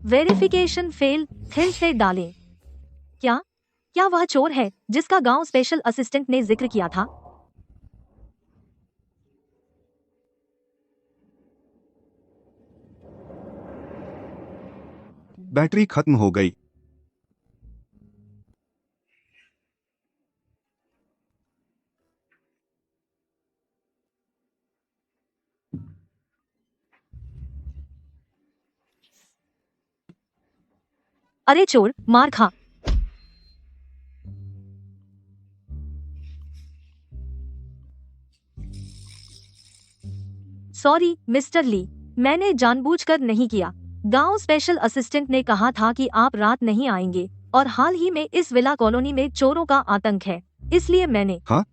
Verification fail, फिर से डालें। क्या क्या वह चोर है जिसका गांव स्पेशल असिस्टेंट ने जिक्र किया था? बैटरी खत्म हो गई। अरे चोर, मार खा। सॉरी मिस्टर ली, मैंने जानबूझकर नहीं किया। गांव स्पेशल असिस्टेंट ने कहा था कि आप रात नहीं आएंगे, और हाल ही में इस विला कॉलोनी में चोरों का आतंक है, इसलिए मैंने। हाँ,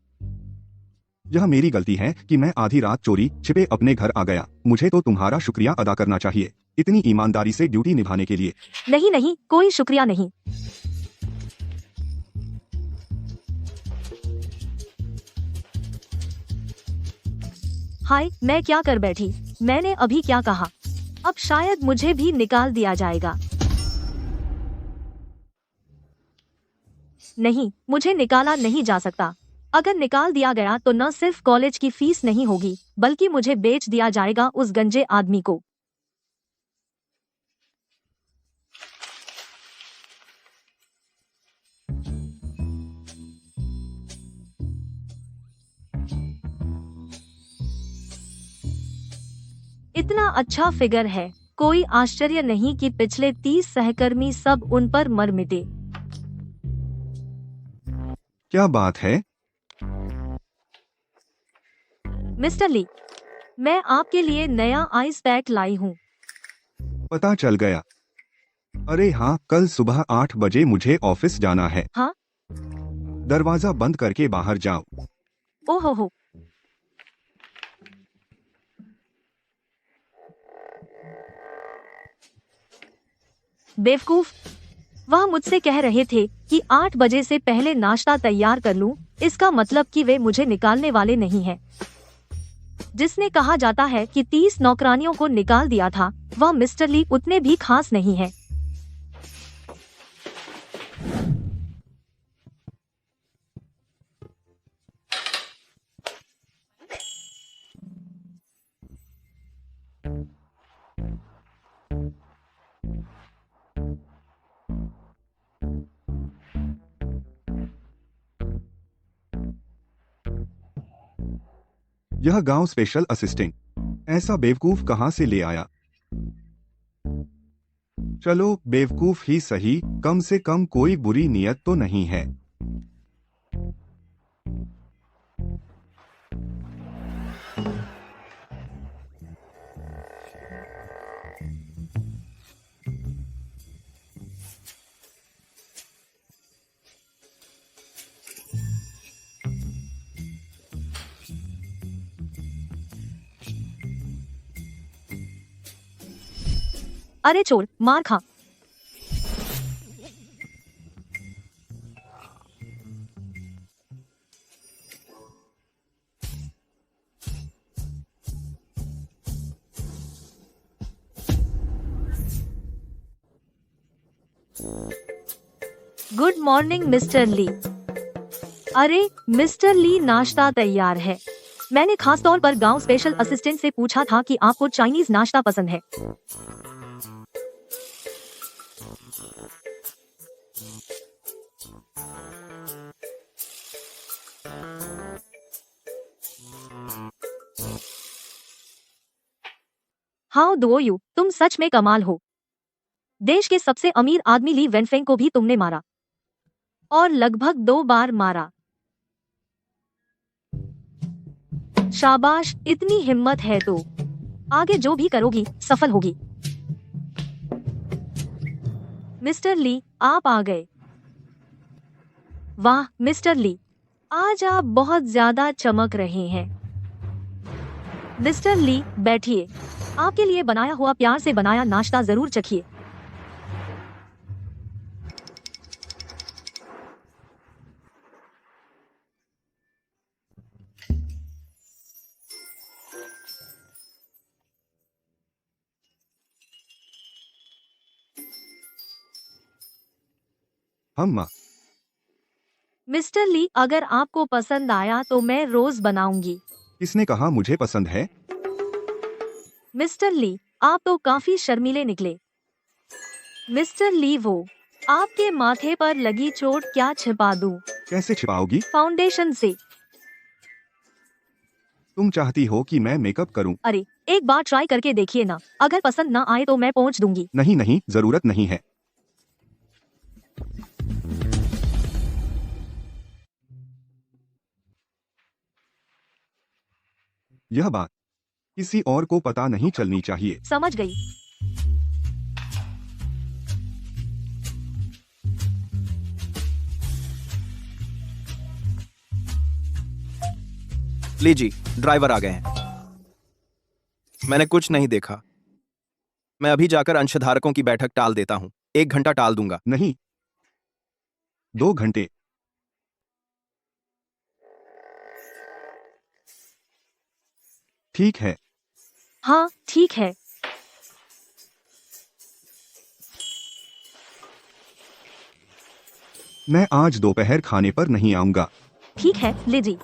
यह मेरी गलती है कि मैं आधी रात चोरी छिपे अपने घर आ गया। मुझे तो तुम्हारा शुक्रिया अदा करना चाहिए, इतनी ईमानदारी से ड्यूटी निभाने के लिए। नहीं नहीं, कोई शुक्रिया नहीं। हाय, मैं क्या कर बैठी? मैंने अभी क्या कहा? अब शायद मुझे भी निकाल दिया जाएगा। नहीं, मुझे निकाला नहीं जा सकता। अगर निकाल दिया गया तो न सिर्फ कॉलेज की फीस नहीं होगी, बल्कि मुझे बेच दिया जाएगा उस गंजे आदमी को। इतना अच्छा फिगर है, कोई आश्चर्य नहीं कि पिछले 30 सहकर्मी सब उन पर मर मिटे। क्या बात है? मिस्टर ली, मैं आपके लिए नया आइस पैक लाई हूँ। पता चल गया। अरे हाँ, कल सुबह 8 बजे मुझे ऑफिस जाना है। हाँ? दरवाजा बंद करके बाहर जाओ। ओहो हो। बेवकूफ, वह मुझसे कह रहे थे कि 8 बजे से पहले नाश्ता तैयार कर लूं, इसका मतलब कि वे मुझे निकालने वाले नहीं हैं। जिसने कहा जाता है कि 30 नौकरानियों को निकाल दिया था, वह मिस्टर ली उतने भी खास नहीं है। यह गांव स्पेशल असिस्टेंट ऐसा बेवकूफ कहाँ से ले आया? चलो बेवकूफ ही सही, कम से कम कोई बुरी नियत तो नहीं है। अरे चोर, मार खा। गुड मॉर्निंग मिस्टर ली। अरे मिस्टर ली, नाश्ता तैयार है। मैंने खास तौर पर गांव स्पेशल असिस्टेंट से पूछा था कि आपको चाइनीज नाश्ता पसंद है। हाउ डू यू, तुम सच में कमाल हो। देश के सबसे अमीर आदमी ली वेनफेंग को भी तुमने मारा, और लगभग 2 बार मारा। शाबाश, इतनी हिम्मत है तो आगे जो भी करोगी सफल होगी। मिस्टर ली, आप आ गए। वाह मिस्टर ली, आज आप बहुत ज्यादा चमक रहे हैं। मिस्टर ली, बैठिए। आपके लिए बनाया हुआ प्यार से बनाया नाश्ता जरूर चखिए। हम मिस्टर ली, अगर आपको पसंद आया तो मैं रोज बनाऊंगी। किसने कहा मुझे पसंद है? मिस्टर ली, आप तो काफी शर्मीले निकले। मिस्टर ली, वो आपके माथे पर लगी चोट क्या छिपा दूं? कैसे छिपाओगी? फाउंडेशन से। तुम चाहती हो कि मैं मेकअप करूं? अरे एक बार ट्राई करके देखिए ना, अगर पसंद ना आए तो मैं पहुंच दूंगी। नहीं नहीं, जरूरत नहीं है। यह बात किसी और को पता नहीं चलनी चाहिए। समझ गई। लीजिए, ड्राइवर आ गए हैं। मैंने कुछ नहीं देखा। मैं अभी जाकर अंशधारकों की बैठक टाल देता हूं। 1 घंटा टाल दूंगा। नहीं, 2 घंटे। ठीक है। हाँ ठीक है। मैं आज दोपहर खाने पर नहीं आऊंगा। ठीक है लीजिए।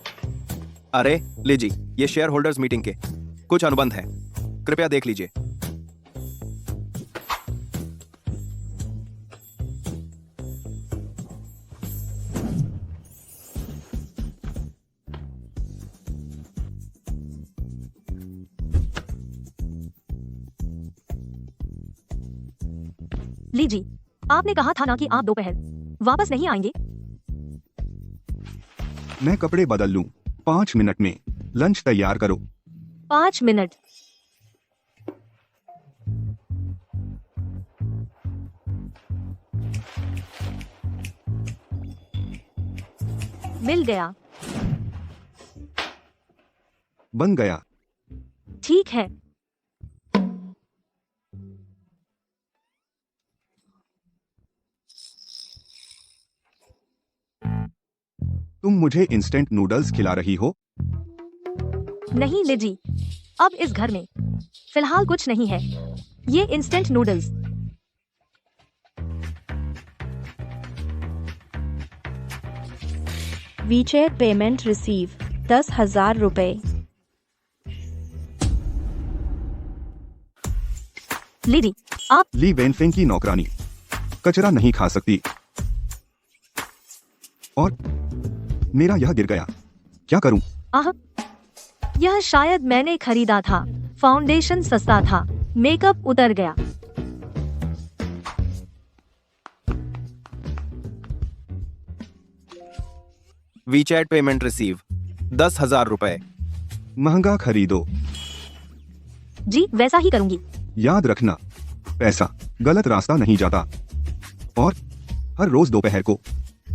अरे लीजिए, ये शेयर होल्डर्स मीटिंग के कुछ अनुबंध हैं। कृपया देख लीजिए। लीजिए, आपने कहा था ना कि आप दोपहर वापस नहीं आएंगे। मैं कपड़े बदल लूं। 5 मिनट में लंच तैयार करो। 5 मिनट। मिल गया। बन गया। ठीक है। तुम मुझे इंस्टेंट नूडल्स खिला रही हो? नहीं लीजिए, अब इस घर में फिलहाल कुछ नहीं है। ये इंस्टेंट नूडल्स। वीचेट पेमेंट रिसीव 10,000 रुपए। लीजिए, आप ली वेनफेंग की नौकरानी कचरा नहीं खा सकती। और मेरा यह गिर गया। क्या करूं? आह, यह शायद मैंने खरीदा था। फाउंडेशन सस्ता था, मेकअप उतर गया। वीचैट पेमेंट रिसीव 10,000 रुपए। महंगा खरीदो। जी वैसा ही करूंगी। याद रखना, पैसा गलत रास्ता नहीं जाता। और हर रोज दोपहर को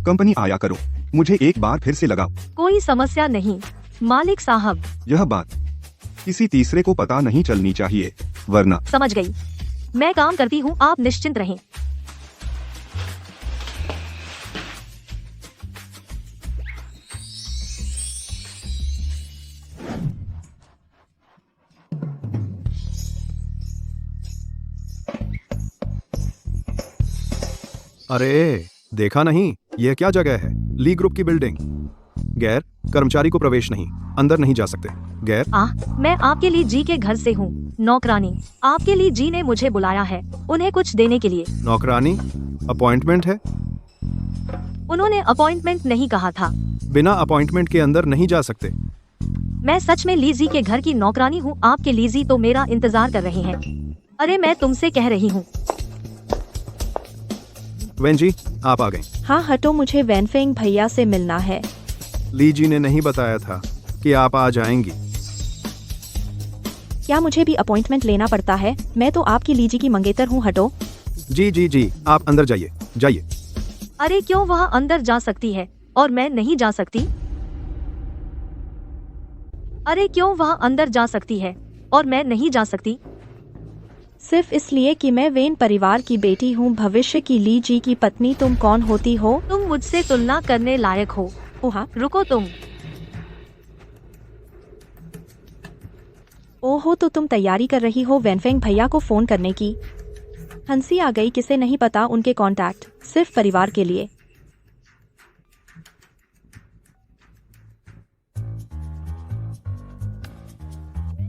कंपनी आया करो। मुझे एक बार फिर से लगाओ। कोई समस्या नहीं मालिक साहब। यह बात किसी तीसरे को पता नहीं चलनी चाहिए, वरना। समझ गई। मैं काम करती हूँ, आप निश्चिंत रहें। अरे देखा नहीं, यह क्या जगह है? ली ग्रुप की बिल्डिंग। गैर कर्मचारी को प्रवेश नहीं, अंदर नहीं जा सकते। गैर मैं आपके लिए जी के घर से हूँ। नौकरानी, आपके लिए जी ने मुझे बुलाया है, उन्हें कुछ देने के लिए। नौकरानी? अपॉइंटमेंट है? उन्होंने अपॉइंटमेंट नहीं कहा था। बिना अपॉइंटमेंट के अंदर नहीं जा सकते। मैं सच में लीजी के घर की नौकरानी हूँ। आपके लीजी तो मेरा इंतजार कर रहे हैं। अरे मैं तुमसे कह रही हूँ। वेन जी, आप आ गए। हाँ हटो, मुझे वैनफेंग भैया से मिलना है। ली जी ने नहीं बताया था कि आप आ जाएंगी। क्या मुझे भी अपॉइंटमेंट लेना पड़ता है? मैं तो आपकी लीजी की मंगेतर हूँ। हटो। जी जी जी, आप अंदर जाइए जाइए। अरे क्यों वह अंदर जा सकती है और मैं नहीं जा सकती? अरे क्यों वह अंदर जा सकती है और मैं नहीं जा सकती? सिर्फ इसलिए कि मैं वेन परिवार की बेटी हूँ, भविष्य की ली जी की पत्नी। तुम कौन होती हो? तुम मुझसे तुलना करने लायक हो। ओहा, रुको तुम। ओहो, तो तुम तैयारी कर रही हो वैनफेंग भैया को फोन करने की। हंसी आ गई, किसे नहीं पता उनके कांटेक्ट, सिर्फ परिवार के लिए।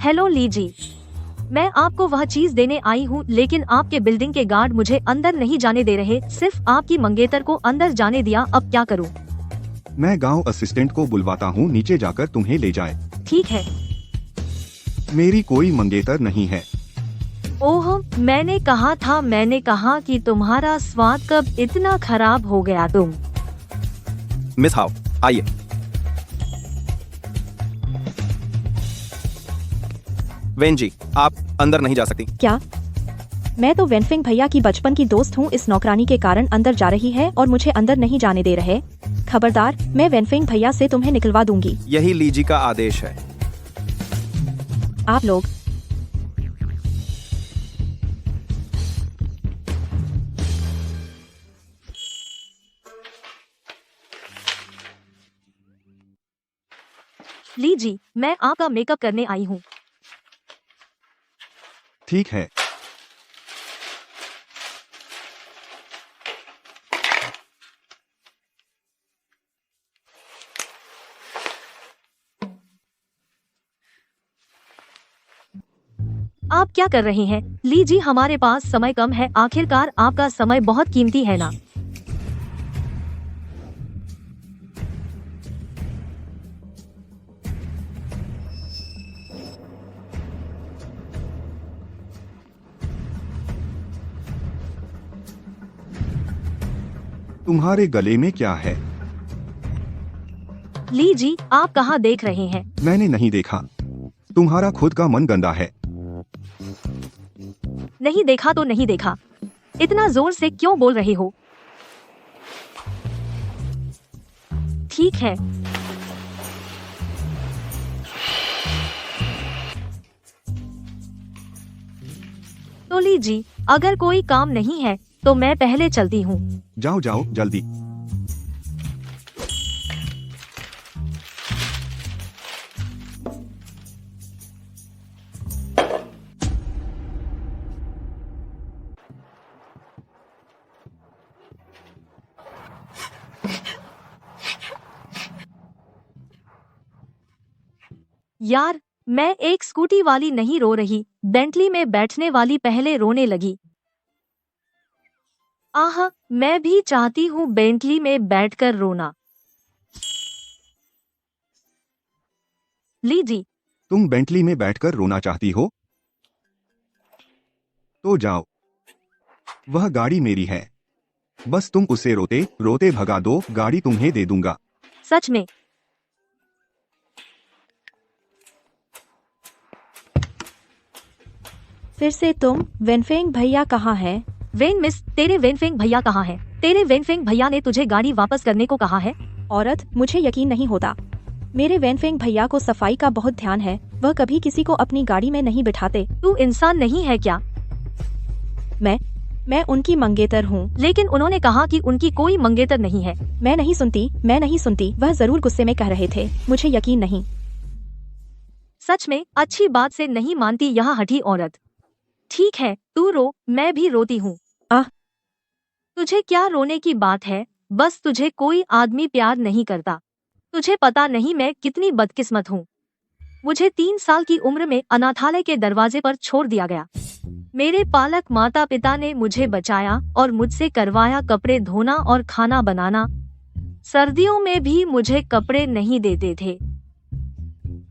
हेलो ली जी, मैं आपको वह चीज देने आई हूँ, लेकिन आपके बिल्डिंग के गार्ड मुझे अंदर नहीं जाने दे रहे, सिर्फ आपकी मंगेतर को अंदर जाने दिया, अब क्या करूँ? मैं गांव असिस्टेंट को बुलवाता हूँ, नीचे जाकर तुम्हें ले जाए। ठीक है। मेरी कोई मंगेतर नहीं है। ओह, मैंने कहा कि तुम्हारा स्वाद कब इतना खराब हो गया तुम। मिस हाउ, आइए। वेन जी, आप अंदर नहीं जा सकती। क्या? मैं तो वेनफिंग भैया की बचपन की दोस्त हूँ, इस नौकरानी के कारण अंदर जा रही है और मुझे अंदर नहीं जाने दे रहे। खबरदार, मैं वेनफिंग भैया से तुम्हें निकलवा दूंगी। यही लीजी का आदेश है। आप लोग ली जी, मैं आपका मेकअप करने आई हूँ। ठीक है। आप क्या कर रहे हैं? ली जी, हमारे पास समय कम है, आखिरकार आपका समय बहुत कीमती है ना। तुम्हारे गले में क्या है? ली जी, आप कहाँ देख रहे हैं? मैंने नहीं देखा। तुम्हारा खुद का मन गंदा है। नहीं देखा तो नहीं देखा, इतना जोर से क्यों बोल रहे हो? ठीक है। तो ली जी, अगर कोई काम नहीं है तो मैं पहले चलती हूँ। जाओ जाओ जल्दी। यार, मैं एक स्कूटी वाली नहीं रो रही, बेंटली में बैठने वाली पहले रोने लगी। आह, मैं भी चाहती हूँ बेंटली में बैठकर रोना। ली जी, तुम बेंटली में बैठकर रोना चाहती हो? तो जाओ, वह गाड़ी मेरी है, बस तुम उसे रोते रोते भगा दो, गाड़ी तुम्हें दे दूंगा। सच में? फिर से तुम? वेनफेंग भैया कहाँ है? वेन मिस, तेरे वेनफेंग भैया कहाँ है? तेरे वेनफेंग भैया ने तुझे गाड़ी वापस करने को कहा है। औरत, मुझे यकीन नहीं होता। मेरे वेनफेंग भैया को सफाई का बहुत ध्यान है, वह कभी किसी को अपनी गाड़ी में नहीं बिठाते। तू इंसान नहीं है क्या? मैं उनकी मंगेतर हूँ। लेकिन उन्होंने कहा कि उनकी कोई मंगेतर नहीं है। मैं नहीं सुनती, वह जरूर गुस्से में कह रहे थे, मुझे यकीन नहीं। सच में? अच्छी बात से नहीं मानती यह हठी औरत। ठीक है, तू रो, मैं भी रोती हूँ। आह! तुझे क्या रोने की बात है? बस तुझे कोई आदमी प्यार नहीं करता। तुझे पता नहीं मैं कितनी बदकिस्मत हूँ। मुझे 3 साल की उम्र में अनाथालय के दरवाजे पर छोड़ दिया गया। मेरे पालक माता पिता ने मुझे बचाया और मुझसे करवाया कपड़े धोना और खाना बनाना। सर्दियों में भी मुझे कपड़े नहीं देते थे।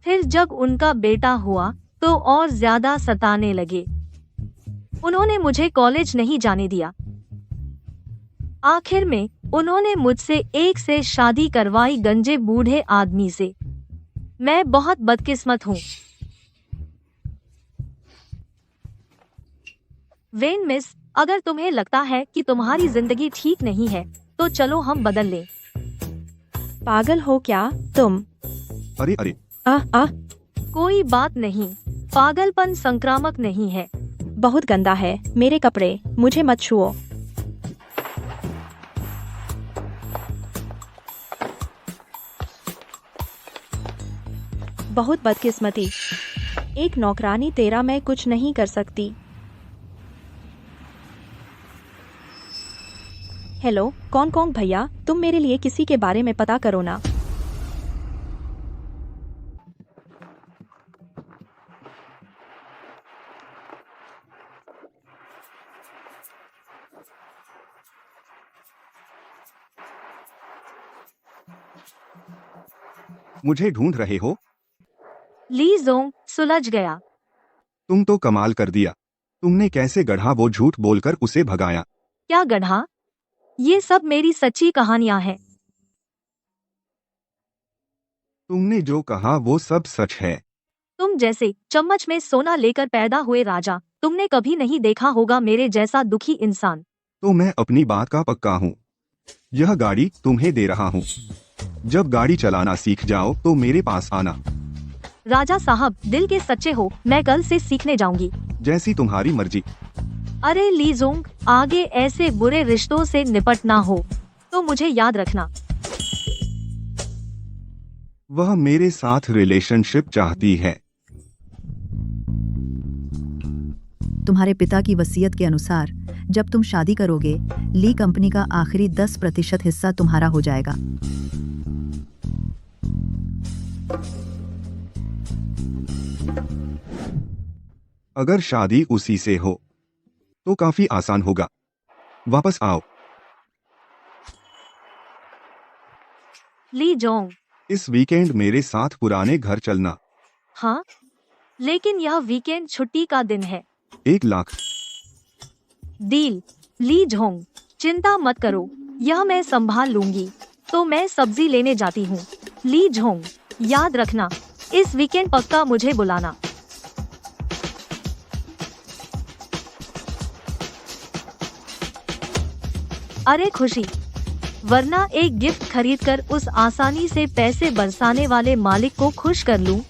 फिर जब उनका बेटा हुआ तो और ज्यादा सताने लगे। उन्होंने मुझे कॉलेज नहीं जाने दिया। आखिर में उन्होंने मुझसे एक से शादी करवाई, गंजे बूढ़े आदमी से। मैं बहुत बदकिस्मत हूँ। वेन मिस, अगर तुम्हें लगता है कि तुम्हारी जिंदगी ठीक नहीं है तो चलो हम बदल लें। पागल हो क्या तुम? अरे अरे, कोई बात नहीं, पागलपन संक्रामक नहीं है। बहुत गंदा है, मेरे कपड़े, मुझे मत छुओ। बहुत बदकिस्मती। एक नौकरानी तेरा मैं कुछ नहीं कर सकती। हेलो, कौन भैया, तुम मेरे लिए किसी के बारे में पता करो ना। मुझे ढूंढ रहे हो? ली जोंग सुलझ गया। तुम तो कमाल कर दिया। तुमने कैसे गढ़ा वो झूठ बोलकर उसे भगाया? क्या गढ़ा? ये सब मेरी सच्ची कहानियां हैं। तुमने जो कहा वो सब सच है। तुम जैसे चम्मच में सोना लेकर पैदा हुए राजा तुमने कभी नहीं देखा होगा मेरे जैसा दुखी इंसान। तो मैं अपनी बात का पक्का हूँ। यह गाड़ी तुम्हें दे रहा हूँ। जब गाड़ी चलाना सीख जाओ तो मेरे पास आना। राजा साहब दिल के सच्चे हो, मैं कल से सीखने जाऊंगी। जैसी तुम्हारी मर्जी। अरे ली जोंग, आगे ऐसे बुरे रिश्तों से निपटना हो तो मुझे याद रखना। वह मेरे साथ रिलेशनशिप चाहती है। तुम्हारे पिता की वसीयत के अनुसार जब तुम शादी करोगे, ली कंपनी का आखिरी 10% हिस्सा तुम्हारा हो जाएगा। अगर शादी उसी से हो तो काफी आसान होगा। वापस आओ। ली जोंग, इस वीकेंड मेरे साथ पुराने घर चलना। हाँ, लेकिन यह वीकेंड छुट्टी का दिन है। 1 लाख। डील। ली जोंग, चिंता मत करो, यह मैं संभाल लूंगी। तो मैं सब्जी लेने जाती हूँ। ली जोंग, याद रखना, इस वीकेंड पक्का मुझे बुलाना। अरे खुशी, वरना एक गिफ्ट खरीदकर उस आसानी से पैसे बरसाने वाले मालिक को खुश कर लूं।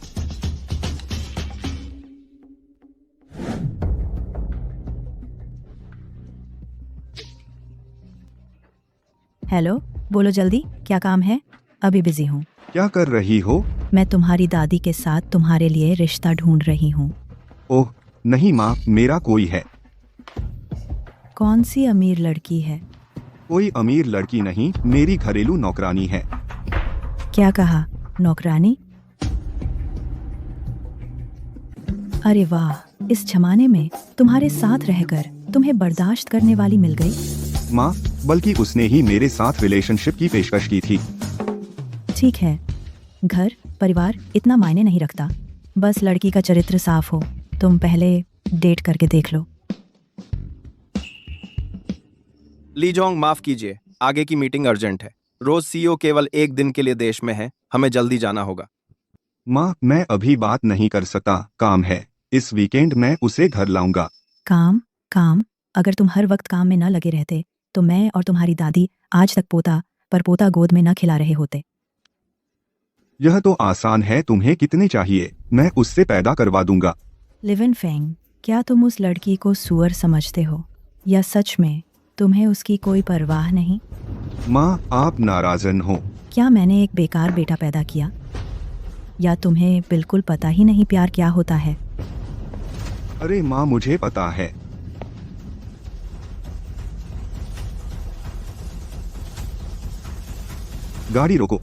हेलो, बोलो जल्दी, क्या काम है? अभी बिजी हूँ। क्या कर रही हो? मैं तुम्हारी दादी के साथ तुम्हारे लिए रिश्ता ढूंढ रही हूँ। ओह नहीं माँ, मेरा कोई है। कौन सी अमीर लड़की है? कोई अमीर लड़की नहीं, मेरी घरेलू नौकरानी है। क्या कहा? नौकरानी? अरे वाह, इस जमाने में तुम्हारे साथ रहकर तुम्हें बर्दाश्त करने वाली मिल गई। माँ, बल्कि उसने ही मेरे साथ रिलेशनशिप की पेशकश की थी। ठीक है, घर परिवार इतना मायने नहीं रखता, बस लड़की का चरित्र साफ हो। तुम पहले डेट करके देख लो। ली जोंग, माफ कीजिए, आगे की मीटिंग अर्जेंट है। रोज सीईओ केवल 1 दिन के लिए देश में है, हमें जल्दी जाना होगा। माँ, मैं अभी बात नहीं कर सकता, काम है। इस वीकेंड मैं उसे घर लाऊंगा। काम काम? अगर तुम हर वक्त काम में न लगे रहते तो मैं और तुम्हारी दादी आज तक पोता गोद में न खिला रहे होते। यह तो आसान है, तुम्हें कितने चाहिए? मैं उससे पैदा करवा दूंगा। लिविन फेंग, क्या तुम उस लड़की को सुअर समझते हो या सच में तुम्हें उसकी कोई परवाह नहीं? माँ, आप नाराजन हो। क्या मैंने एक बेकार बेटा पैदा किया? या तुम्हें बिल्कुल पता ही नहीं प्यार क्या होता है? अरे माँ, मुझे पता है। गाड़ी रोको।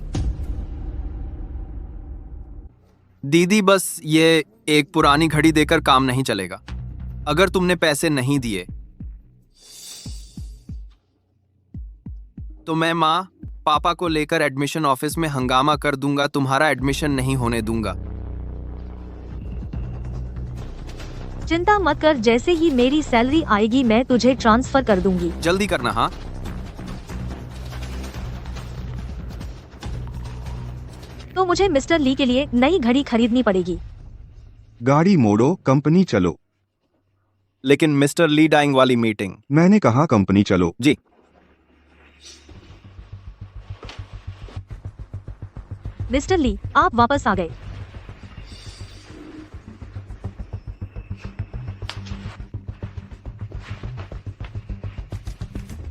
दीदी, बस ये एक पुरानी घड़ी देकर काम नहीं चलेगा। अगर तुमने पैसे नहीं दिए तो मैं माँ पापा को लेकर एडमिशन ऑफिस में हंगामा कर दूंगा। तुम्हारा एडमिशन नहीं होने दूंगा। चिंता मत कर, जैसे ही मेरी सैलरी आएगी मैं तुझे ट्रांसफर कर दूंगी। जल्दी करना। हाँ, तो मुझे मिस्टर ली के लिए नई घड़ी खरीदनी पड़ेगी। गाड़ी मोड़ो, कंपनी चलो। लेकिन मिस्टर ली डाइंग वाली मीटिंग। मैंने कहा कंपनी चलो। जी। मिस्टर ली, आप वापस आ गए।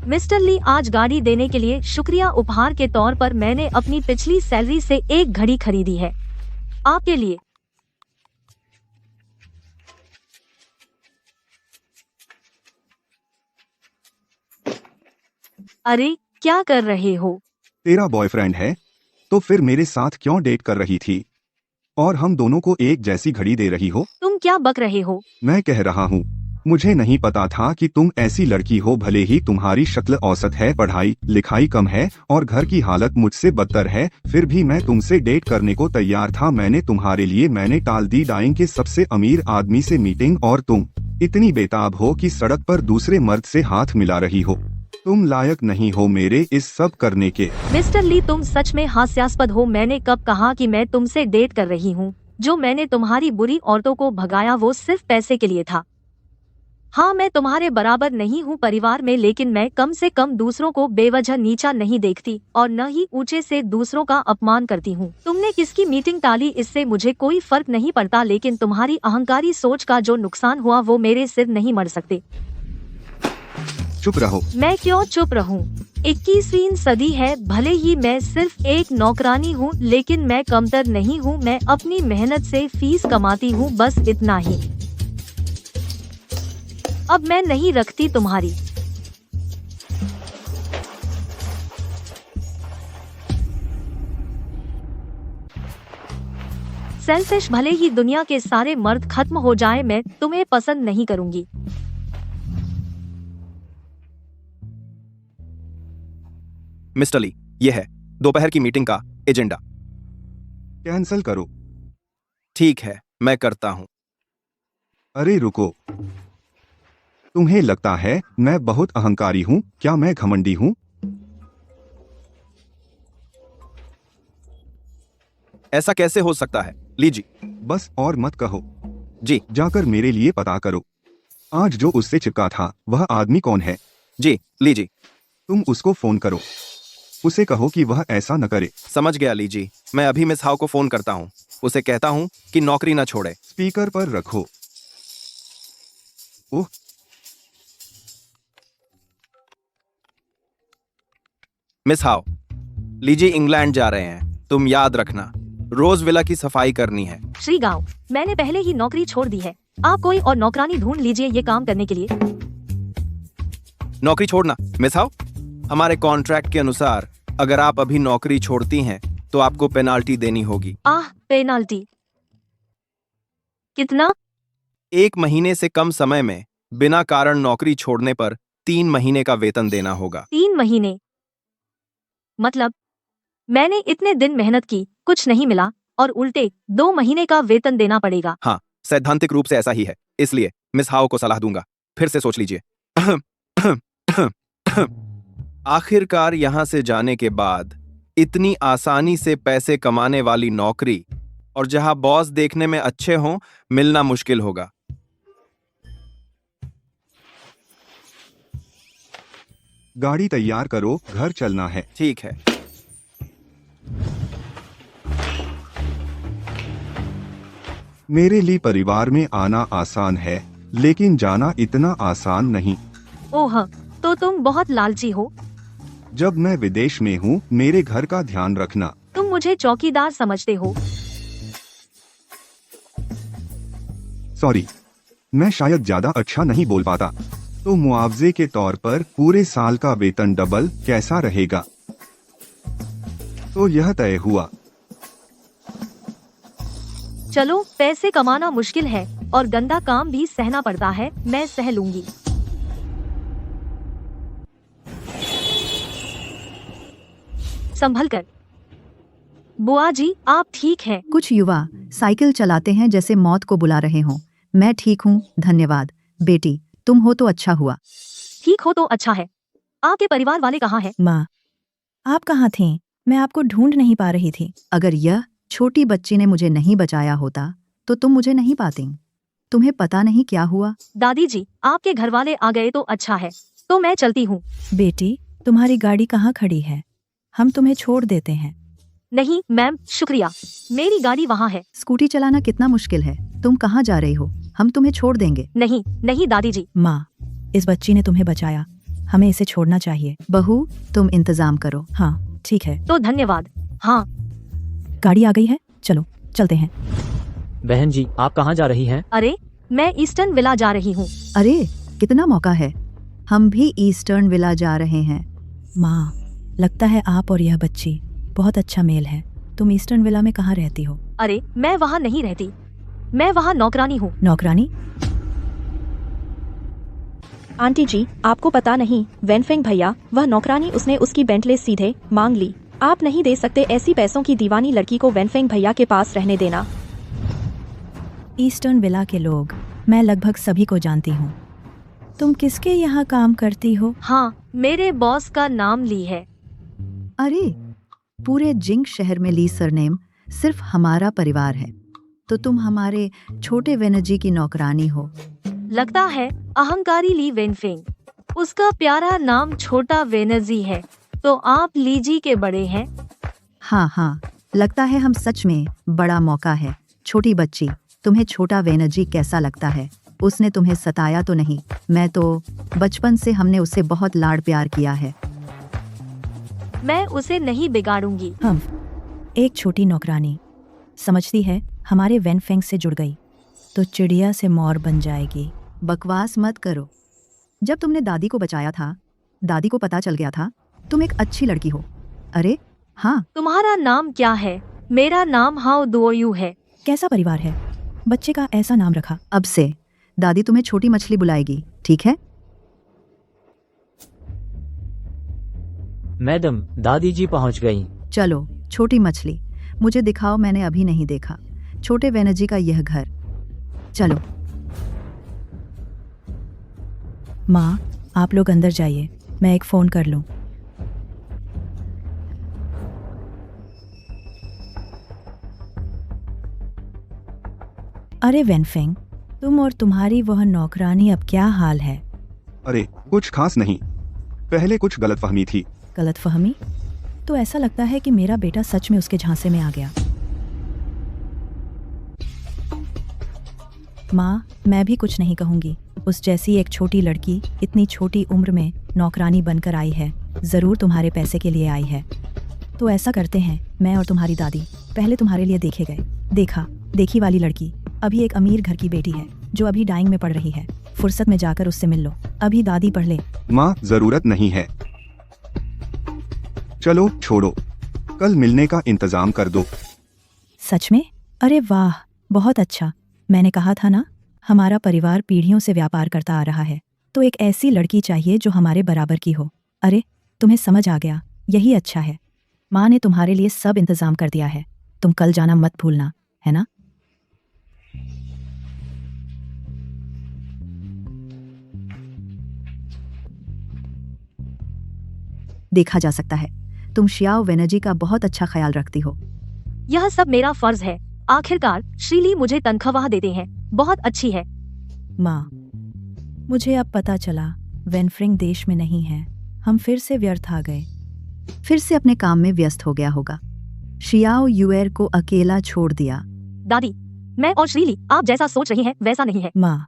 मिस्टर ली, आज गाड़ी देने के लिए शुक्रिया। उपहार के तौर पर मैंने अपनी पिछली सैलरी से एक घड़ी खरीदी है आपके लिए। अरे क्या कर रहे हो? तेरा बॉयफ्रेंड है तो फिर मेरे साथ क्यों डेट कर रही थी? और हम दोनों को एक जैसी घड़ी दे रही हो? तुम क्या बक रहे हो? मैं कह रहा हूँ, मुझे नहीं पता था कि तुम ऐसी लड़की हो। भले ही तुम्हारी शक्ल औसत है, पढ़ाई लिखाई कम है और घर की हालत मुझसे बदतर है, फिर भी मैं तुमसे डेट करने को तैयार था। मैंने टाल दी डाइंग के सबसे अमीर आदमी से मीटिंग, और तुम इतनी बेताब हो कि सड़क पर दूसरे मर्द से हाथ मिला रही हो। तुम लायक नहीं हो मेरे इस सब करने के। मिस्टर ली, तुम सच में हास्यास्पद हो। मैंने कब कहा कि मैं तुमसे डेट कर रही हूँ? जो मैंने तुम्हारी बुरी औरतों को भगाया वो सिर्फ पैसे के लिए था। हाँ, मैं तुम्हारे बराबर नहीं हूँ परिवार में, लेकिन मैं कम से कम दूसरों को बेवजह नीचा नहीं देखती और न ही ऊंचे से दूसरों का अपमान करती हूँ। तुमने किसकी मीटिंग टाली इससे मुझे कोई फर्क नहीं पड़ता, लेकिन तुम्हारी अहंकारी सोच का जो नुकसान हुआ वो मेरे सिर नहीं मर सकते। चुप रहो। मैं क्यों चुप रहूं? 21वीं सदी है। भले ही मैं सिर्फ एक नौकरानी हूँ, लेकिन मैं कमतर नहीं हूँ। मैं अपनी मेहनत से फीस कमाती हूँ, बस इतना ही। अब मैं नहीं रखती तुम्हारी। सेल्फिश। भले ही दुनिया के सारे मर्द खत्म हो जाए, मैं तुम्हें पसंद नहीं करूंगी। मिस्टर ली, ये है दोपहर की मीटिंग का एजेंडा। कैंसल करो। ठीक है, मैं करता हूँ। अरे रुको, तुम्हें लगता है मैं बहुत अहंकारी हूँ? क्या मैं घमंडी हूँ? ऐसा कैसे हो सकता है? लीजिए। बस और मत कहो। जी जाकर मेरे लिए पता करो, आज जो उससे चिपका था वह आदमी कौन है। जी, लीजिए। तुम उसको फोन करो, उसे कहो कि वह ऐसा न करे। समझ गया लीजिए। मैं अभी मिस हाउ को फोन करता हूँ। उसे कहता हूँ कि नौकरी न छोड़े। स्पीकर पर रखो। ओह, मिस हाउ, लीजिए इंग्लैंड जा रहे हैं। तुम याद रखना, रोज विला की सफाई करनी है। श्री गांव, मैंने पहले ही नौकरी छोड़ दी है। आप कोई और नौकरानी ढूंढ लीजिए ये काम करने के लिए। नौकरी छोड़ना मिस हाउ, हमारे कॉन्ट्रैक्ट के अनुसार अगर आप अभी नौकरी छोड़ती हैं तो आपको पेनाल्टी देनी होगी। पेनाल्टी कितना? 1 महीने से कम समय में बिना कारण नौकरी छोड़ने पर 3 महीने का वेतन देना होगा। 3 महीने? मतलब मैंने इतने दिन मेहनत की, कुछ नहीं मिला और उल्टे 2 महीने का वेतन देना पड़ेगा? हाँ, सैद्धांतिक रूप से ऐसा ही है। इसलिए मिस हाउ को सलाह दूंगा, फिर से सोच लीजिए। आखिरकार यहां से जाने के बाद इतनी आसानी से पैसे कमाने वाली नौकरी और जहां बॉस देखने में अच्छे हों, मिलना मुश्किल होगा। गाड़ी तैयार करो, घर चलना है। ठीक है। मेरे लिए परिवार में आना आसान है, लेकिन जाना इतना आसान नहीं। ओह, तो तुम बहुत लालची हो। जब मैं विदेश में हूँ, मेरे घर का ध्यान रखना। तुम मुझे चौकीदार समझते हो। सॉरी, मैं शायद ज्यादा अच्छा नहीं बोल पाता। तो मुआवजे के तौर पर पूरे साल का वेतन डबल कैसा रहेगा? तो यह तय हुआ। चलो, पैसे कमाना मुश्किल है और गंदा काम भी सहना पड़ता है, मैं सह लूंगी। संभल कर। बुआ जी, आप ठीक हैं? कुछ युवा साइकिल चलाते हैं जैसे मौत को बुला रहे हों। मैं ठीक हूँ, धन्यवाद। बेटी, तुम हो तो अच्छा हुआ। ठीक हो तो अच्छा है। आपके परिवार वाले कहाँ हैं? माँ, आप कहाँ थीं? मैं आपको ढूंढ नहीं पा रही थी। अगर यह छोटी बच्ची ने मुझे नहीं बचाया होता तो तुम मुझे नहीं पाती। तुम्हें पता नहीं क्या हुआ। दादी जी, आपके घर वाले आ गए तो अच्छा है। तो मैं चलती हूँ। बेटी, तुम्हारी गाड़ी कहाँ खड़ी है? हम तुम्हें छोड़ देते हैं। नहीं मैम, शुक्रिया। मेरी गाड़ी वहाँ है। स्कूटी चलाना कितना मुश्किल है। तुम कहाँ जा रही हो? हम तुम्हें छोड़ देंगे। नहीं नहीं दादी जी। माँ, इस बच्ची ने तुम्हें बचाया, हमें इसे छोड़ना चाहिए। बहू, तुम इंतजाम करो। हाँ ठीक है। तो धन्यवाद। हाँ, गाड़ी आ गई है, चलो चलते हैं। बहन जी, आप कहाँ जा रही हैं? अरे मैं ईस्टर्न विला जा रही हूँ। अरे कितना मौका है, हम भी ईस्टर्न विला जा रहे हैं। माँ, लगता है आप और यह बच्ची बहुत अच्छा मेल है। तुम ईस्टर्न विला में कहाँ रहती हो? अरे मैं वहाँ नहीं रहती, मैं वहाँ नौकरानी हूँ। नौकरानी? आंटी जी, आपको पता नहीं, वेनफेंग भैया, वह नौकरानी उसने उसकी बेंटले सीधे मांग ली। आप नहीं दे सकते ऐसी पैसों की दीवानी लड़की को वेनफेंग भैया के पास रहने देना। ईस्टर्न विला के लोग, मैं लगभग सभी को जानती हूँ। तुम किसके यहाँ काम करती हो? हाँ, मेरे बॉस का नाम ली है। अरे, पूरे जिंग शहर में ली सरनेम सिर्फ हमारा परिवार है, तो तुम हमारे छोटे वेनर्जी की नौकरानी हो। लगता है अहंकारी ली वेनफेंग। उसका प्यारा नाम छोटा वेनर्जी है, तो आप लीजी के बड़े हैं। हाँ हाँ, लगता है हम सच में बड़ा मौका है। छोटी बच्ची, तुम्हें छोटा वेनर्जी कैसा लगता है? उसने तुम्हें सताया तो नहीं? मैं तो बचपन से हमने उससे बहुत लाड़ प्यार किया है। मैं उसे नहीं बिगाड़ूंगी। हम एक छोटी नौकरानी, समझती है, हमारे वेनफेंग से जुड़ गई तो चिड़िया से मोर बन जाएगी। बकवास मत करो। जब तुमने दादी को बचाया था, दादी को पता चल गया था तुम एक अच्छी लड़की हो। अरे हाँ, तुम्हारा नाम क्या है? मेरा नाम हाउ डू यू है। कैसा परिवार है, बच्चे का ऐसा नाम रखा। अब से दादी तुम्हें छोटी मछली बुलाएगी, ठीक है? मैडम, दादी जी पहुंच गई। चलो छोटी मछली, मुझे दिखाओ, मैंने अभी नहीं देखा छोटे वेनर्जी का यह घर। चलो माँ, आप लोग अंदर जाइए, मैं एक फ़ोन कर लूँ। अरे वेनफेंग, तुम और तुम्हारी वह नौकरानी, अब क्या हाल है? अरे कुछ खास नहीं, पहले कुछ गलतफहमी थी। गलतफहमी? तो ऐसा लगता है कि मेरा बेटा सच में उसके झांसे में आ गया। माँ, मैं भी कुछ नहीं कहूँगी। उस जैसी एक छोटी लड़की इतनी छोटी उम्र में नौकरानी बनकर आई है, ज़रूर तुम्हारे पैसे के लिए आई है। तो ऐसा करते हैं, मैं और तुम्हारी दादी पहले तुम्हारे लिए देखे गए। देखी वाली लड़की अभी एक अमीर घर की बेटी है जो अभी डाइंग में पढ़ रही है। फुर्सत में जाकर उससे मिल लो, अभी दादी पढ़ ले। माँ, जरूरत नहीं है, चलो छोड़ो, कल मिलने का इंतजाम कर दो। सच में? अरे वाह, बहुत अच्छा। मैंने कहा था ना, हमारा परिवार पीढ़ियों से व्यापार करता आ रहा है, तो एक ऐसी लड़की चाहिए जो हमारे बराबर की हो। अरे, तुम्हें समझ आ गया, यही अच्छा है। माँ ने तुम्हारे लिए सब इंतजाम कर दिया है, तुम कल जाना मत भूलना, है ना? देखा जा सकता है तुम शियाओ वेनर्जी का बहुत अच्छा ख्याल रखती हो। यह सब मेरा फर्ज है। आखिरकार श्रीली मुझे तनख्वाह देते हैं, बहुत अच्छी है। माँ, मुझे अब पता चला वेनफ्रिंग देश में नहीं है। हम फिर से व्यर्थ आ गए, फिर से अपने काम में व्यस्त हो गया होगा। शियाओ युएर को अकेला छोड़ दिया। दादी, मैं और श्रीली आप जैसा सोच रही हैं वैसा नहीं है। माँ,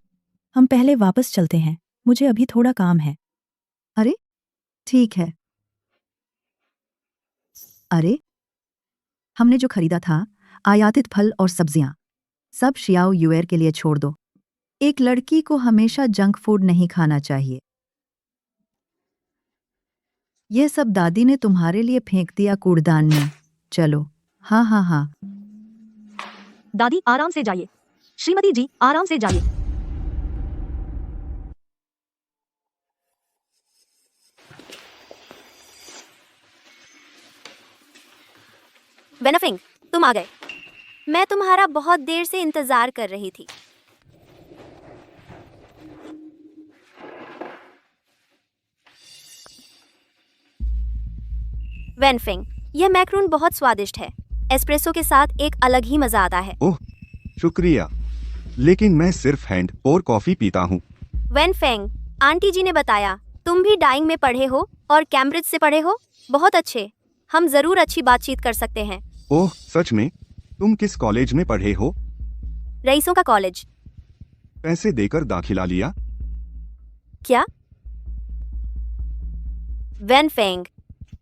हम पहले वापस चलते हैं, मुझे अभी थोड़ा काम है। अरे ठीक है। अरे, हमने जो खरीदा था, आयातित फल और सब्जियां, सब शियाओ युएर के लिए छोड़ दो। एक लड़की को हमेशा जंक फूड नहीं खाना चाहिए। यह सब दादी ने तुम्हारे लिए फेंक दिया कूड़दान में। चलो, हाँ हाँ हाँ। दादी आराम से जाइए। श्रीमती जी आराम से जाइए। वेनफिंग, तुम आ गए। मैं तुम्हारा बहुत देर से इंतजार कर रही थी। वेनफिंग, यह मैक्रून बहुत स्वादिष्ट है। एस्प्रेसो के साथ एक अलग ही मजा आता है। ओह शुक्रिया, लेकिन मैं सिर्फ हैंड और कॉफी पीता हूँ। वेनफेंग, आंटी जी ने बताया तुम भी डाइंग में पढ़े हो और कैम्ब्रिज से पढ़े हो। बहुत अच्छे, हम जरूर अच्छी बातचीत कर सकते हैं। ओह सच में? तुम किस कॉलेज में पढ़े हो? रईसों का कॉलेज। पैसे देकर दाखिला लिया? क्या? वेनफेंग,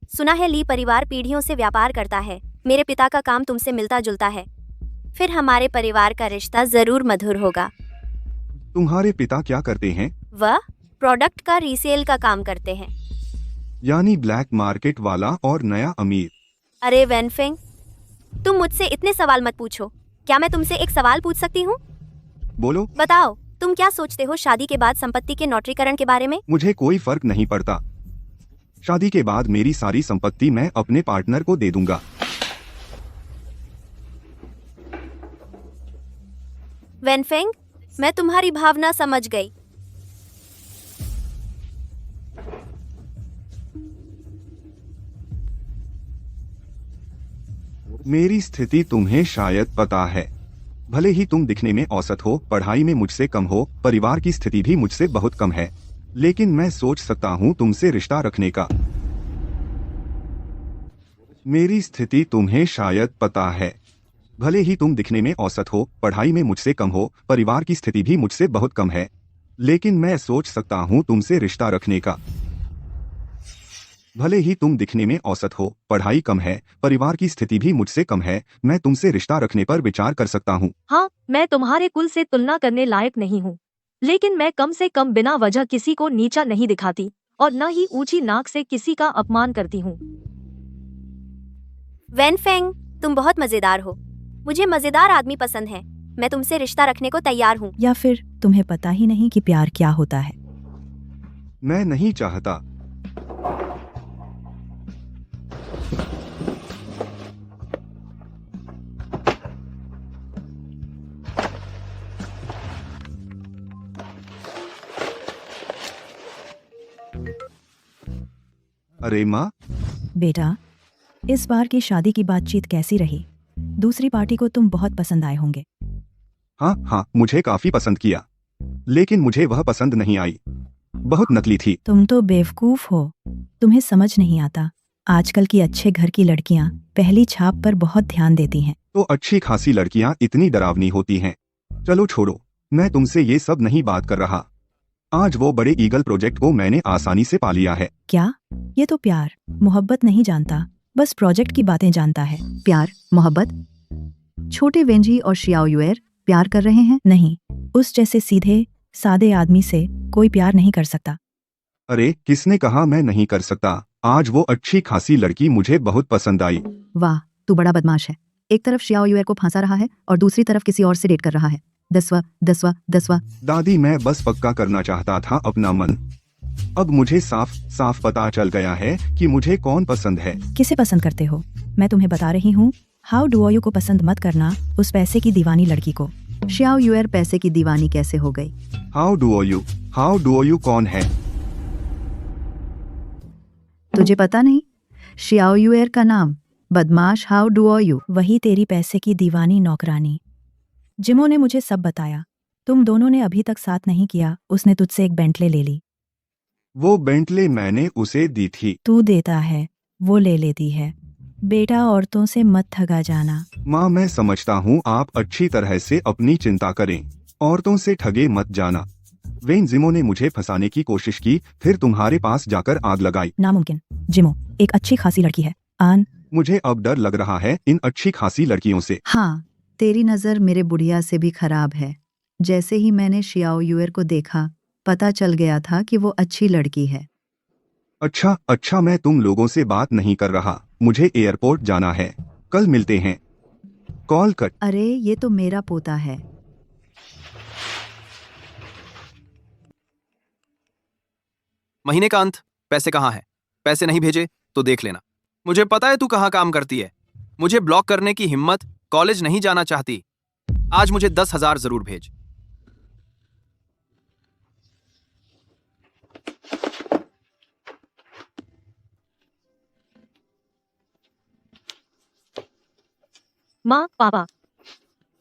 सुना है ली परिवार पीढ़ियों से व्यापार करता है। मेरे पिता का काम तुमसे मिलता जुलता है, फिर हमारे परिवार का रिश्ता जरूर मधुर होगा। तुम्हारे पिता क्या करते हैं? वह प्रोडक्ट का रीसेल का काम करते हैं। यानी ब्लैक मार्केट वाला और नया अमीर। अरे वेनफेंग, तुम मुझसे इतने सवाल मत पूछो। क्या मैं तुमसे एक सवाल पूछ सकती हूँ? बोलो। बताओ, तुम क्या सोचते हो शादी के बाद संपत्ति के नोटरीकरण के बारे में? मुझे कोई फर्क नहीं पड़ता। शादी के बाद मेरी सारी संपत्ति मैं अपने पार्टनर को दे दूंगा। वेनफेंग, मैं तुम्हारी भावना समझ गई। मेरी स्थिति तुम्हें शायद पता है। भले ही तुम दिखने में औसत हो, पढ़ाई में मुझसे कम हो, परिवार की स्थिति भी मुझसे बहुत कम है, लेकिन मैं सोच सकता हूँ तुमसे रिश्ता रखने का। मेरी स्थिति तुम्हें शायद पता है। भले ही तुम दिखने में औसत हो, पढ़ाई में मुझसे कम हो, परिवार की स्थिति भी मुझसे बहुत कम है, लेकिन मैं सोच सकता हूँ तुमसे रिश्ता रखने का। भले ही तुम दिखने में औसत हो, पढ़ाई कम है, परिवार की स्थिति भी मुझसे कम है, मैं तुमसे रिश्ता रखने पर विचार कर सकता हूँ। हाँ, मैं तुम्हारे कुल से तुलना करने लायक नहीं हूँ, लेकिन मैं कम से कम बिना वजह किसी को नीचा नहीं दिखाती और न ही ऊंची नाक से किसी का अपमान करती हूँ। वेनफेंग, तुम बहुत मजेदार हो। मुझे मजेदार आदमी पसंद है। मैं तुमसे रिश्ता रखने को तैयार हूँ। या फिर तुम्हें पता ही नहीं कि प्यार क्या होता है? मैं नहीं चाहता। अरे माँ, बेटा, इस बार की शादी की बातचीत कैसी रही? दूसरी पार्टी को तुम बहुत पसंद आए होंगे। हाँ, मुझे काफी पसंद किया, लेकिन मुझे वह पसंद नहीं आई। बहुत नकली थी। तुम तो बेवकूफ हो, तुम्हें समझ नहीं आता। आजकल की अच्छे घर की लड़कियां पहली छाप पर बहुत ध्यान देती हैं। तो अच्छी खासी लड़कियां इतनी डरावनी होती हैं। चलो छोड़ो, मैं तुमसे ये सब नहीं बात कर रहा। आज वो बड़े ईगल प्रोजेक्ट को मैंने आसानी से पा लिया है। क्या? ये तो प्यार मोहब्बत नहीं जानता, बस प्रोजेक्ट की बातें जानता है। प्यार मोहब्बत? छोटे वेंजी और शियाओ युएर प्यार कर रहे हैं? नहीं, उस जैसे सीधे सादे आदमी से कोई प्यार नहीं कर सकता। अरे किसने कहा मैं नहीं कर सकता? आज वो अच्छी खासी लड़की मुझे बहुत पसंद आई। वाह, तू बड़ा बदमाश है। एक तरफ शियाओ युएर को फांसा रहा है और दूसरी तरफ किसी और से डेट कर रहा है। दसवा। दादी, मैं बस पक्का करना चाहता था अपना मन। अब मुझे साफ साफ पता चल गया है कि मुझे कौन पसंद है। किसे पसंद करते हो? मैं तुम्हें बता रही हूँ, हाउ डू यू को पसंद मत करना, उस पैसे की दीवानी लड़की को। शियाओ युएर पैसे की दीवानी कैसे हो गई? हाउ डू यू कौन है? तुझे पता नहीं? शियाओ युएर का नाम बदमाश हाउ डू यू। वही तेरी पैसे की दीवानी नौकरानी। जिमो ने मुझे सब बताया। तुम दोनों ने अभी तक साथ नहीं किया। उसने तुझसे एक बेंटले ले ली। वो बेंटले मैंने उसे दी थी। तू देता है, वो ले लेती है। बेटा, औरतों से मत ठगा जाना। माँ, मैं समझता हूँ आप अच्छी तरह से अपनी चिंता करें। औरतों से ठगे मत जाना। वेन जिमो ने मुझे फंसाने की कोशिश की, फिर तुम्हारे पास जाकर आग लगाई। नामुमकिन। जिमो एक अच्छी खासी लड़की है। आन, मुझे अब डर लग रहा है इन अच्छी खासी लड़कियों से। हाँ, तेरी नजर मेरे बुढ़िया से भी खराब है। जैसे ही मैंने शियाओ युएर को देखा, पता चल गया था कि वो अच्छी लड़की है। अच्छा, मैं तुम लोगों से बात नहीं कर रहा। मुझे एयरपोर्ट जाना है। कल मिलते हैं। Call cut. अरे ये तो मेरा पोता है। महीने का अंत, पैसे कहाँ हैं? पैसे नहीं भेजे तो देख लेना। मुझे पता है तू कहाँ काम करती है। मुझे ब्लॉक करने की हिम्मत, कॉलेज नहीं जाना चाहती। आज मुझे 10,000 जरूर भेज। माँ, पापा,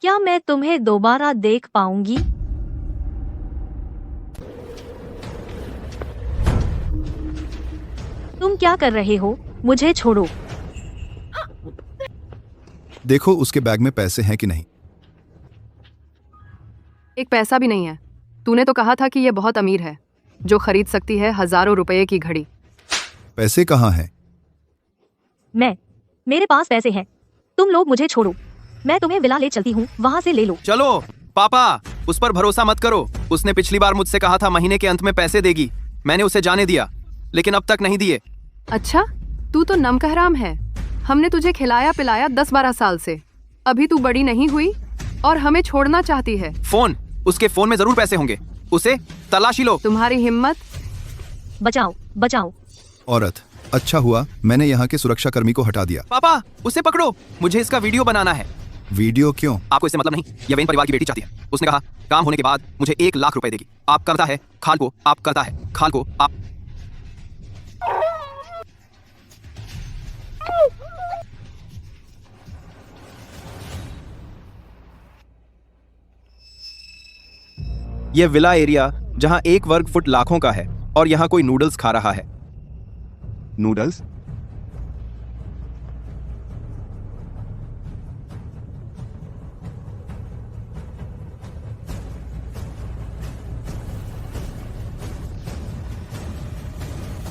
क्या मैं तुम्हें दोबारा देख पाऊंगी? तुम क्या कर रहे हो? मुझे छोड़ो। देखो उसके बैग में पैसे हैं कि नहीं। एक पैसा भी नहीं है। तूने तो कहा था कि ये बहुत अमीर है, जो खरीद सकती है हजारों रुपए की घड़ी। पैसे कहाँ हैं? मेरे पास पैसे हैं। तुम लोग मुझे छोड़ो, मैं तुम्हें विला ले चलती हूँ, वहाँ से ले लो। चलो पापा, उस पर भरोसा मत करो। उसने पिछली बार मुझसे कहा था महीने के अंत में पैसे देगी। मैंने उसे जाने दिया, लेकिन अब तक नहीं दिए। अच्छा, तू तो नमकहराम है। हमने तुझे खिलाया पिलाया 10-12 साल से। अभी तू बड़ी नहीं हुई और हमें छोड़ना चाहती है। फोन उसके फोन में जरूर पैसे होंगे। उसे तलाशी लो। तुम्हारी हिम्मत। बचाओ बचाओ। औरत, अच्छा हुआ मैंने यहाँ के सुरक्षा कर्मी को हटा दिया। पापा उसे पकड़ो, मुझे इसका वीडियो बनाना है। वीडियो क्यों? आपको इससे मतलब नहीं, यह वेन परिवार की बेटी चाहती है। उसने कहा काम होने के बाद मुझे 1 लाख रुपए देगी। आप करता है खान को, आप करता है खान को, आप। यह विला एरिया जहां 1 वर्ग फुट लाखों का है और यहाँ कोई नूडल्स खा रहा है। नूडल्स?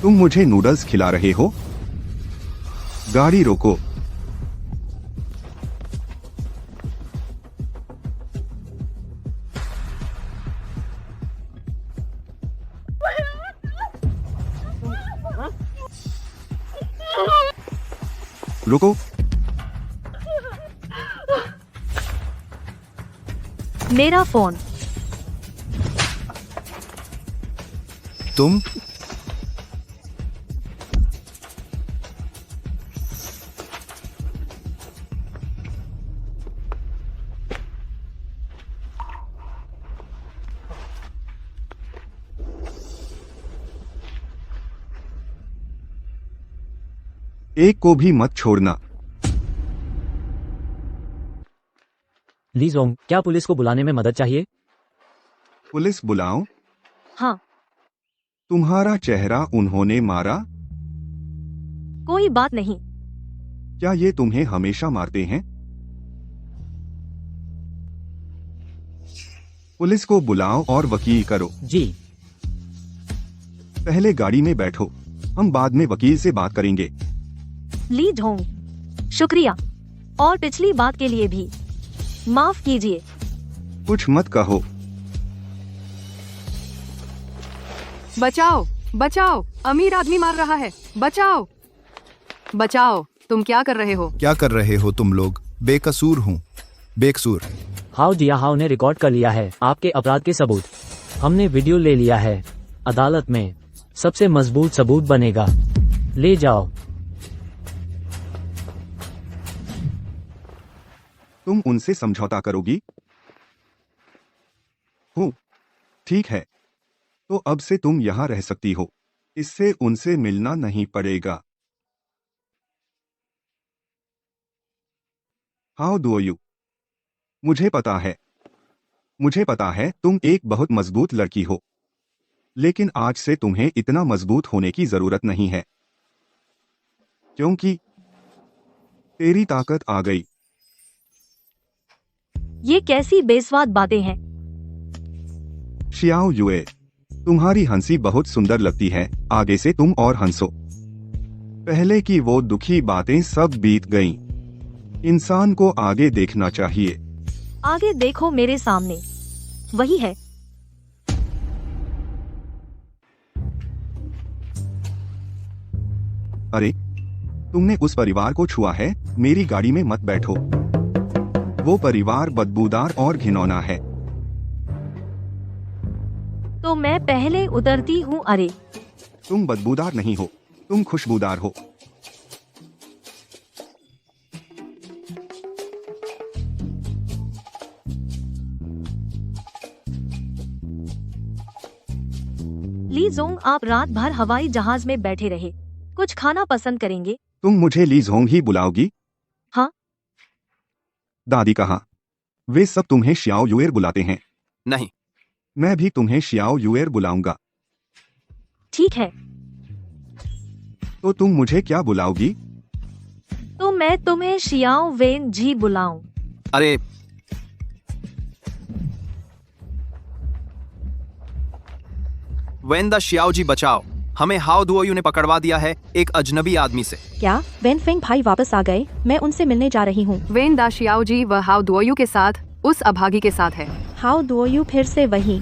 तुम मुझे नूडल्स खिला रहे हो? गाड़ी रोको। रुको। मेरा फोन। तुम? एक को भी मत छोड़ना। ली जोंग, क्या पुलिस को बुलाने में मदद चाहिए? पुलिस बुलाओ? हाँ। तुम्हारा चेहरा उन्होंने मारा? कोई बात नहीं। क्या ये तुम्हें हमेशा मारते हैं? पुलिस को बुलाओ और वकील करो। जी। पहले गाड़ी में बैठो, हम बाद में वकील से बात करेंगे। ली जोंग, शुक्रिया, और पिछली बात के लिए भी माफ कीजिए। कुछ मत कहो। बचाओ बचाओ, अमीर आदमी मार रहा है, बचाओ बचाओ। तुम क्या कर रहे हो? क्या कर रहे हो तुम लोग? बेकसूर हूँ, बेकसूर। हाउ दिया हाउ ने रिकॉर्ड कर लिया है आपके अपराध के सबूत। हमने वीडियो ले लिया है। अदालत में सबसे मजबूत सबूत बनेगा। ले जाओ। तुम उनसे समझौता करोगी? हो, ठीक है। तो अब से तुम यहाँ रह सकती हो। इससे उनसे मिलना नहीं पड़ेगा। How do you? मुझे पता है तुम एक बहुत मजबूत लड़की हो, लेकिन आज से तुम्हें इतना मजबूत होने की जरूरत नहीं है, क्योंकि तेरी ताकत आ गई। ये कैसी बेस्वाद बातें हैं? शियाओ युए, तुम्हारी हंसी बहुत सुंदर लगती है। आगे से तुम और हंसो। पहले की वो दुखी बातें सब बीत गईं। इंसान को आगे देखना चाहिए। आगे देखो, मेरे सामने वही है। अरे, तुमने उस परिवार को छुआ है। मेरी गाड़ी में मत बैठो। वो परिवार बदबूदार और घिनौना है। तो मैं पहले उतरती हूँ। अरे, तुम बदबूदार नहीं हो, तुम खुशबूदार हो। ली जोंग, आप रात भर हवाई जहाज में बैठे रहे, कुछ खाना पसंद करेंगे? तुम मुझे ली जोंग ही बुलाओगी? हाँ। दादी कहाँ? वे सब तुम्हें शियाओ युएर बुलाते हैं। नहीं। मैं भी तुम्हें शियाओ युएर बुलाऊंगा। ठीक है। तो तुम मुझे क्या बुलाओगी? तो मैं तुम्हें शियाओ वेन जी बुलाऊं। अरे, वेन द शियाओ जी बचाओ, हमें हाउ दुओ यू ने पकड़वा दिया है एक अजनबी आदमी से। क्या वेनफेंग भाई वापस आ गए? मैं उनसे मिलने जा रही हूँ। वेन दा शियाओ जी व हाउ दुओयू के साथ उस अभागी के साथ है। हाउ दुओयू फिर से वही।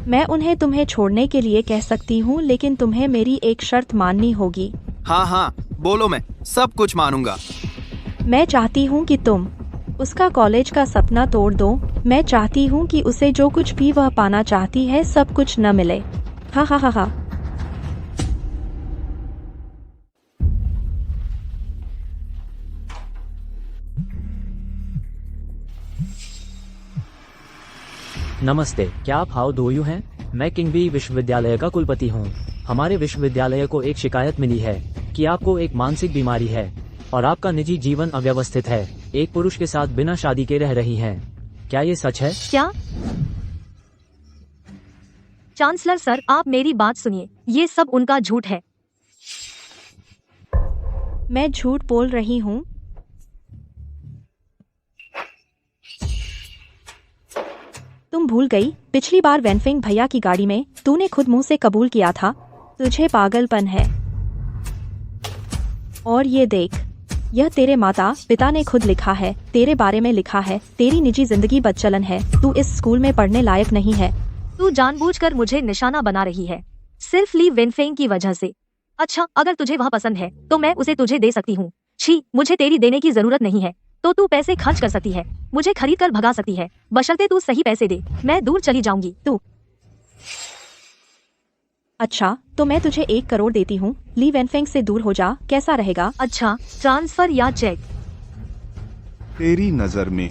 मैं उन्हें तुम्हें छोड़ने के लिए कह सकती हूँ, लेकिन तुम्हें मेरी एक शर्त माननी होगी। हाँ हाँ बोलो, मैं सब कुछ मानूंगा। मैं चाहती हूँ कि तुम उसका कॉलेज का सपना तोड़ दो मैं चाहती हूँ कि उसे जो कुछ भी वह पाना चाहती है सब कुछ न मिले। हा हा हा हा। नमस्ते, क्या आप हाउ डू यू हैं? मैं किंगबी विश्वविद्यालय का कुलपति हूं। हमारे विश्वविद्यालय को एक शिकायत मिली है कि आपको एक मानसिक बीमारी है और आपका निजी जीवन अव्यवस्थित है। एक पुरुष के साथ बिना शादी के रह रही हैं। क्या ये सच है? क्या? चांसलर सर, आप मेरी बात सुनिए, ये सब उनका झूठ है। मैं झूठ बोल रही हूँ? तुम भूल गई, पिछली बार वेनफिंग भैया की गाड़ी में तूने खुद मुंह से कबूल किया था। तुझे पागलपन है। और ये देख, यह तेरे माता पिता ने खुद लिखा है, तेरे बारे में लिखा है। तेरी निजी जिंदगी बदचलन है। तू इस स्कूल में पढ़ने लायक नहीं है। तू जानबूझकर मुझे निशाना बना रही है, सिर्फ ली वेनफेंग की वजह से। अच्छा, अगर तुझे वह पसंद है तो मैं उसे तुझे दे सकती हूँ। छी, मुझे तेरी देने की जरूरत नहीं है। तो तू पैसे खर्च कर सकती है, मुझे खरीद कर भगा सकती है, बशर्ते तू सही पैसे दे। मैं दूर चली जाऊंगी। तू अच्छा, तो मैं तुझे 1 करोड़ देती हूँ। ली वेनफेंग से दूर हो जा, कैसा रहेगा? अच्छा, ट्रांसफर या चेक? तेरी नजर में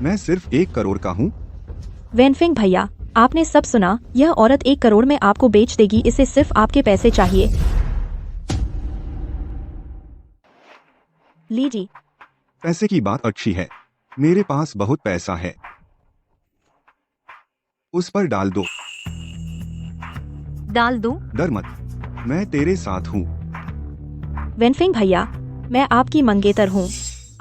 मैं सिर्फ 1 करोड़ का हूँ? वेनफिंग भैया, आपने सब सुना। यह औरत 1 करोड़ में आपको बेच देगी। इसे सिर्फ आपके पैसे चाहिए। लीजिए। पैसे की बात अच्छी है, मेरे पास बहुत पैसा है, उस पर डाल दो। डाल दूं? डर मत, मैं तेरे साथ हूँ। वेनफिंग भैया, मैं आपकी मंगेतर हूँ।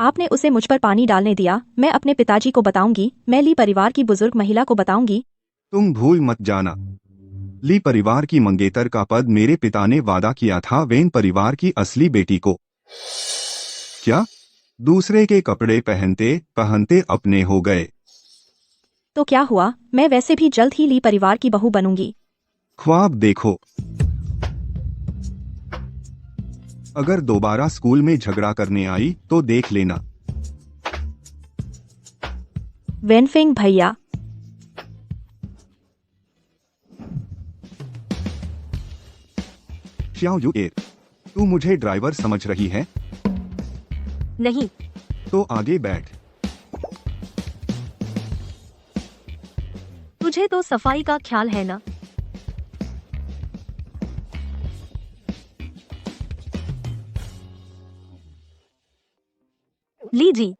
आपने उसे मुझ पर पानी डालने दिया। मैं अपने पिताजी को बताऊंगी। मैं ली परिवार की बुजुर्ग महिला को बताऊंगी। तुम भूल मत जाना, ली परिवार की मंगेतर का पद मेरे पिता ने वादा किया था वेन परिवार की असली बेटी को। क्या? दूसरे के कपड़े पहनते पहनते अपने हो गए। तो क्या हुआ? मैं वैसे भी जल्द ही ली परिवार की बहू बनूंगी। ख्वाब देखो। अगर दोबारा स्कूल में झगड़ा करने आई तो देख लेना। वेनफिंग भैया, श्याओ युएर, तू मुझे ड्राइवर समझ रही है? नहीं। तो आगे बैठ। तुझे तो सफाई का ख्याल है ना? लीजी।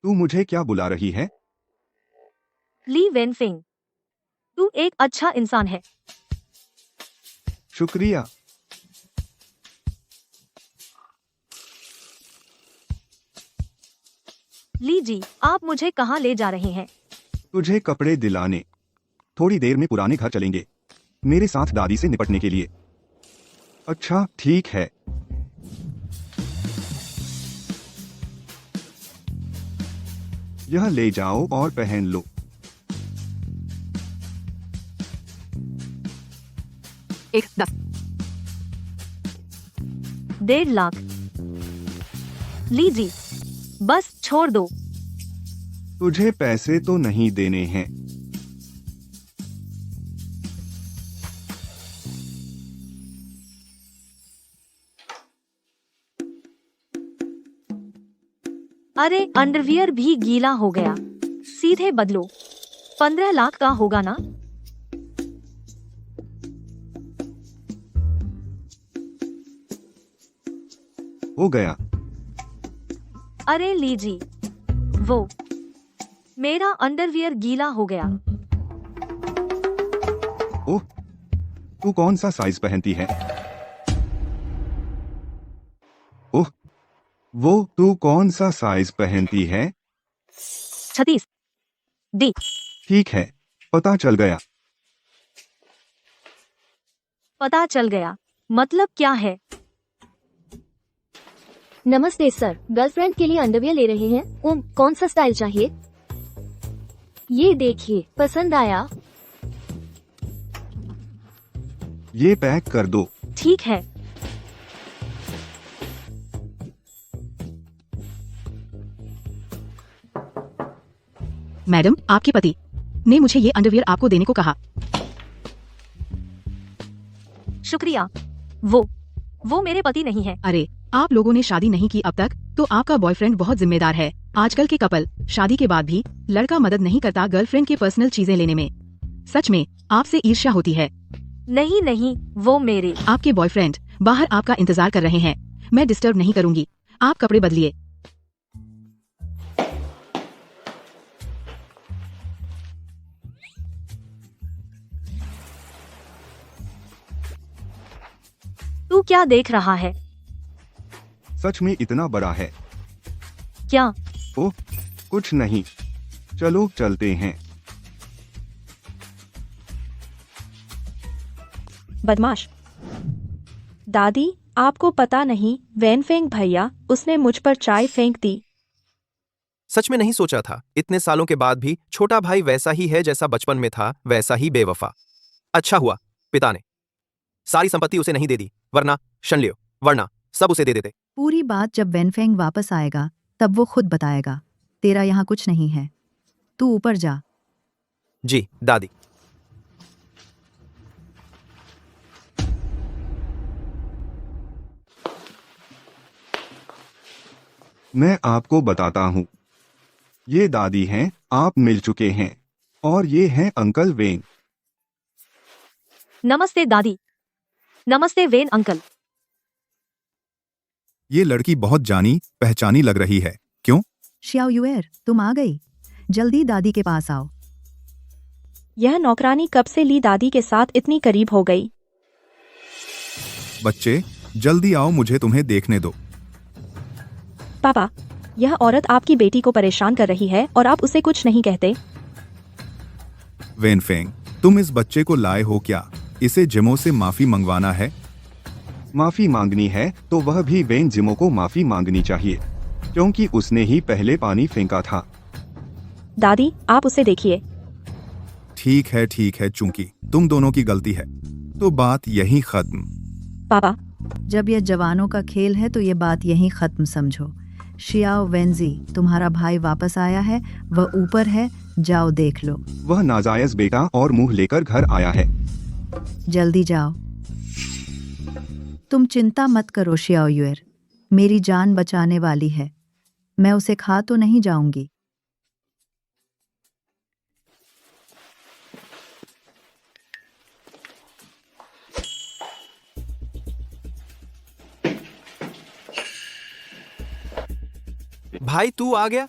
तू मुझे क्या बुला रही है? ली वेनफिंग, तू एक अच्छा इंसान है। शुक्रिया। लीजी, आप मुझे कहाँ ले जा रहे हैं? तुझे कपड़े दिलाने। थोड़ी देर में पुराने घर चलेंगे, मेरे साथ दादी से निपटने के लिए। अच्छा, ठीक है। यह ले जाओ और पहन लो। एक 10। 1.5 लाख। लीजी, बस छोड़ दो। तुझे पैसे तो नहीं देने हैं। अरे, अंडरवियर भी गीला हो गया। सीधे बदलो। 15 लाख का होगा ना? हो गया। अरे लीजी, वो मेरा अंडरवियर गीला हो गया। ओह, तू कौन सा साइज पहनती है? ओह, वो तू कौन सा साइज पहनती है? 36 डी। ठीक है, पता चल गया। पता चल गया मतलब क्या है? नमस्ते सर, गर्लफ्रेंड के लिए अंडरवियर ले रहे हैं। कौन सा स्टाइल चाहिए? ये देखिए, पसंद आया? ये पैक कर दो। ठीक है। मैडम, आपके पति ने मुझे ये अंडरवियर आपको देने को कहा। शुक्रिया। वो मेरे पति नहीं है। अरे, आप लोगों ने शादी नहीं की अब तक, तो आपका बॉयफ्रेंड बहुत जिम्मेदार है। आजकल के कपल शादी के बाद भी लड़का मदद नहीं करता गर्लफ्रेंड के पर्सनल चीजें लेने में। सच में आपसे ईर्ष्या होती है। नहीं, वो मेरे। आपके बॉयफ्रेंड बाहर आपका इंतजार कर रहे हैं। मैं डिस्टर्ब नहीं करूंगी, आप कपड़े बदलिए। तू क्या देख रहा है? सच में इतना बड़ा है? क्या? ओह, कुछ नहीं, चलो चलते हैं। बदमाश। दादी, आपको पता नहीं, वेनफेंग भैया, उसने मुझ पर चाय फेंक दी। सच में नहीं सोचा था, इतने सालों के बाद भी छोटा भाई वैसा ही है जैसा बचपन में था, वैसा ही बेवफा। अच्छा हुआ पिता ने सारी संपत्ति उसे नहीं दे दी, वरना शनलियो, वरना सब उसे दे देते। पूरी बात जब वेनफेंग वापस आएगा तब वो खुद बताएगा। तेरा यहाँ कुछ नहीं है, तू ऊपर जा। जी दादी। मैं आपको बताता हूँ, ये दादी हैं, आप मिल चुके हैं, और ये हैं अंकल वेन। नमस्ते दादी। नमस्ते वेन अंकल। ये लड़की बहुत जानी पहचानी लग रही है, क्यों? शियाओ युएर, तुम आ गई। जल्दी दादी के पास आओ। यह नौकरानी कब से ली दादी के साथ इतनी करीब हो गई? बच्चे जल्दी आओ, मुझे तुम्हें देखने दो। पापा, यह औरत आपकी बेटी को परेशान कर रही है और आप उसे कुछ नहीं कहते। वेनफेंग, तुम इस बच्चे को लाए हो क्या? इसे जिमो से माफी मंगवाना है। माफी मांगनी है तो वह भी वेन जिमो को माफी मांगनी चाहिए, क्योंकि उसने ही पहले पानी फेंका था। दादी, आप उसे देखिए। ठीक है, चूंकि तुम दोनों की गलती है तो बात यही खत्म। पापा, जब यह जवानों का खेल है तो ये बात यहीं खत्म समझो। शियाओ वेंजी, तुम्हारा भाई वापस आया है, वह ऊपर है, जाओ देख लो। वह नाजायज बेटा और मुंह लेकर घर आया है। जल्दी जाओ। तुम चिंता मत करो शियाओ युएर, मेरी जान बचाने वाली है। मैं उसे खा तो नहीं जाऊंगी। भाई तू आ गया?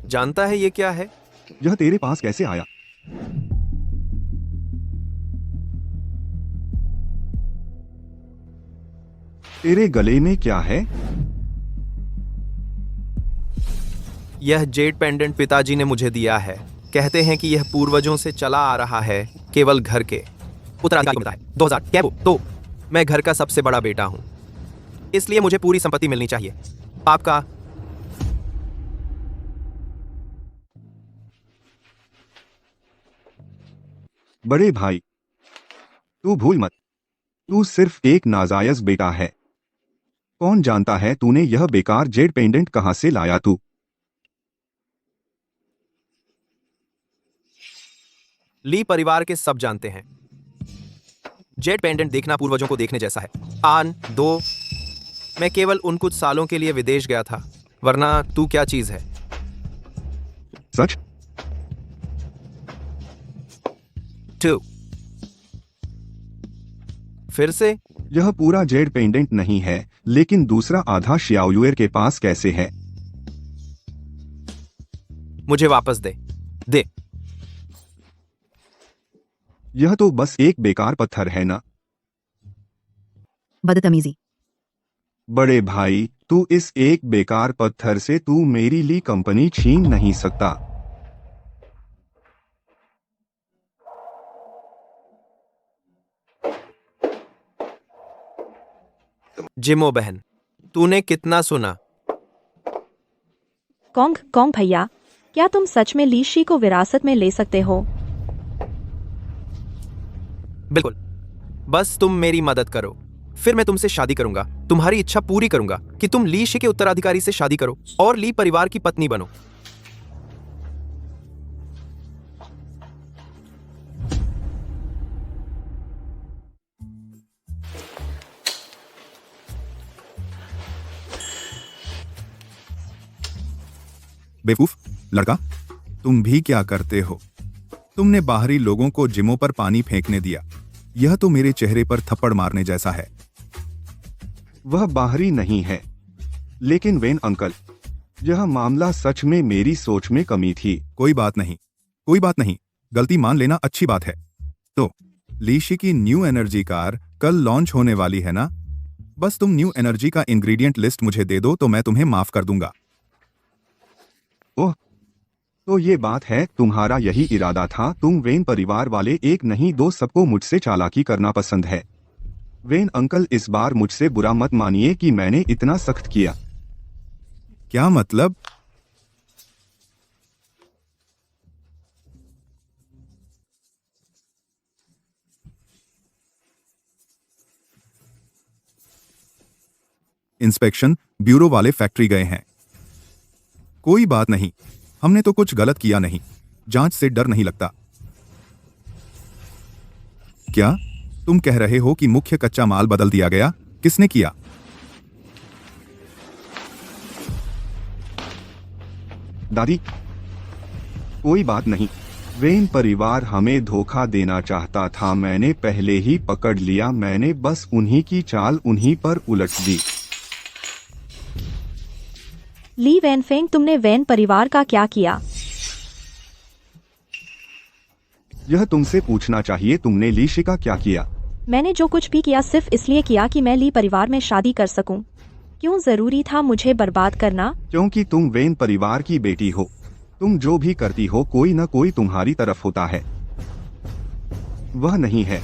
जानता है ये क्या है? यह तेरे पास कैसे आया? तेरे गले में क्या है? यह जेड पेंडेंट पिताजी ने मुझे दिया है। कहते हैं कि यह पूर्वजों से चला आ रहा है, केवल घर के उत्तराधिकारी को मिला है। 2000 क्या वो? तो मैं घर का सबसे बड़ा बेटा हूं, इसलिए मुझे पूरी संपत्ति मिलनी चाहिए। आपका बड़े भाई, तू भूल मत, तू सिर्फ एक नाजायज बेटा है। कौन जानता है तूने यह बेकार जेड पेंडेंट कहां से लाया तू? ली परिवार के सब जानते हैं, जेड पेंडेंट देखना पूर्वजों को देखने जैसा है। आन दो, मैं केवल उन कुछ सालों के लिए विदेश गया था, वरना तू क्या चीज है। सच? 2 फिर से? यह पूरा जेड पेंडेंट नहीं है, लेकिन दूसरा आधा शियाओ युएर के पास कैसे है? मुझे वापस दे। यह तो बस एक बेकार पत्थर है ना? बदतमीजी। बड़े भाई, तू इस एक बेकार पत्थर से तू मेरी ली कंपनी छीन नहीं सकता। जिमो बहन, तूने कितना सुना? कॉन्ग भैया, क्या तुम सच में लीशी को विरासत में ले सकते हो? बिल्कुल, बस तुम मेरी मदद करो, फिर मैं तुमसे शादी करूंगा। तुम्हारी इच्छा पूरी करूंगा कि तुम ली शी के उत्तराधिकारी से शादी करो और ली परिवार की पत्नी बनो। बेवकूफ लड़का, तुम भी क्या करते हो? तुमने बाहरी लोगों को जिमों पर पानी फेंकने दिया। यह तो मेरे चेहरे पर थप्पड़ मारने जैसा है। वह बाहरी नहीं है, लेकिन वेन अंकल, यह मामला सच में मेरी सोच में कमी थी। कोई बात नहीं, कोई बात नहीं, गलती मान लेना अच्छी बात है। तो लीशी की न्यू एनर्जी कार कल लॉन्च होने वाली है ना? बस तुम न्यू एनर्जी का इंग्रेडिएंट लिस्ट मुझे दे दो तो मैं तुम्हें माफ कर दूंगा। ओह, तो ये बात है, तुम्हारा यही इरादा था। तुम वेन परिवार वाले एक नहीं दो, सबको मुझसे चालाकी करना पसंद है। वेन अंकल, इस बार मुझसे बुरा मत मानिए कि मैंने इतना सख्त किया। क्या मतलब? इंस्पेक्शन ब्यूरो वाले फैक्ट्री गए हैं। कोई बात नहीं, हमने तो कुछ गलत किया नहीं। जांच से डर नहीं लगता। क्या तुम कह रहे हो कि मुख्य कच्चा माल बदल दिया गया? किसने किया? दादी, कोई बात नहीं। वेन परिवार हमें धोखा देना चाहता था, मैंने पहले ही पकड़ लिया। मैंने बस उन्हीं की चाल उन्हीं पर उलट दी। ली वैनफेंग, तुमने वैन परिवार का क्या किया? यह तुमसे पूछना चाहिए, तुमने लीशी का क्या किया? मैंने जो कुछ भी किया सिर्फ इसलिए किया कि मैं ली परिवार में शादी कर सकूं। क्यों जरूरी था मुझे बर्बाद करना? क्योंकि तुम वेन परिवार की बेटी हो। तुम जो भी करती हो, कोई न कोई तुम्हारी तरफ होता है। वह नहीं है,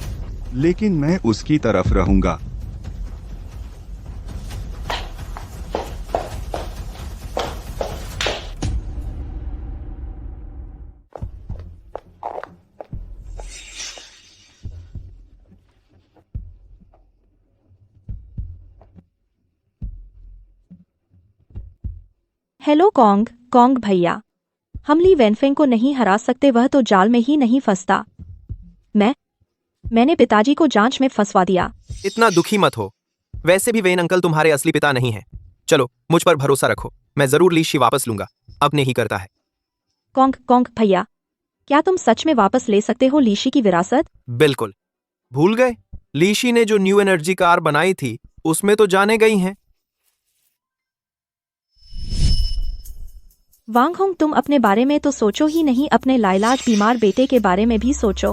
लेकिन मैं उसकी तरफ रहूंगा। हेलो कॉन्ग भैया, हम ली वैनफेंग को नहीं हरा सकते, वह तो जाल में ही नहीं फंसता। मैंने पिताजी को जांच में फंसवा दिया। इतना दुखी मत हो, वैसे भी वेन अंकल तुम्हारे असली पिता नहीं है। चलो, मुझ पर भरोसा रखो, मैं जरूर लीशी वापस लूंगा। अब नहीं करता है। कॉन्ग भैया, क्या तुम सच में वापस ले सकते हो लीशी की विरासत? बिल्कुल। भूल गए? लीशी ने जो न्यू एनर्जी कार बनाई थी, उसमें तो जाने गई हैं। वांग होंग, तुम अपने बारे में तो सोचो ही नहीं, अपने लाइलाज बीमार बेटे के बारे में भी सोचो।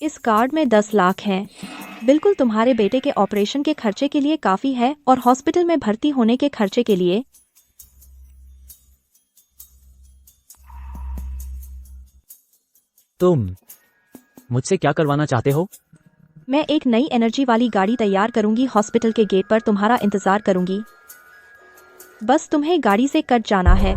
इस कार्ड में 10 लाख हैं। बिल्कुल तुम्हारे बेटे के ऑपरेशन के खर्चे के लिए काफी है, और हॉस्पिटल में भर्ती होने के खर्चे के लिए। तुम मुझसे क्या करवाना चाहते हो? मैं एक नई एनर्जी वाली गाड़ी तैयार करूंगी, हॉस्पिटल के गेट पर तुम्हारा इंतजार करूंगी। बस तुम्हें गाड़ी से कट जाना है।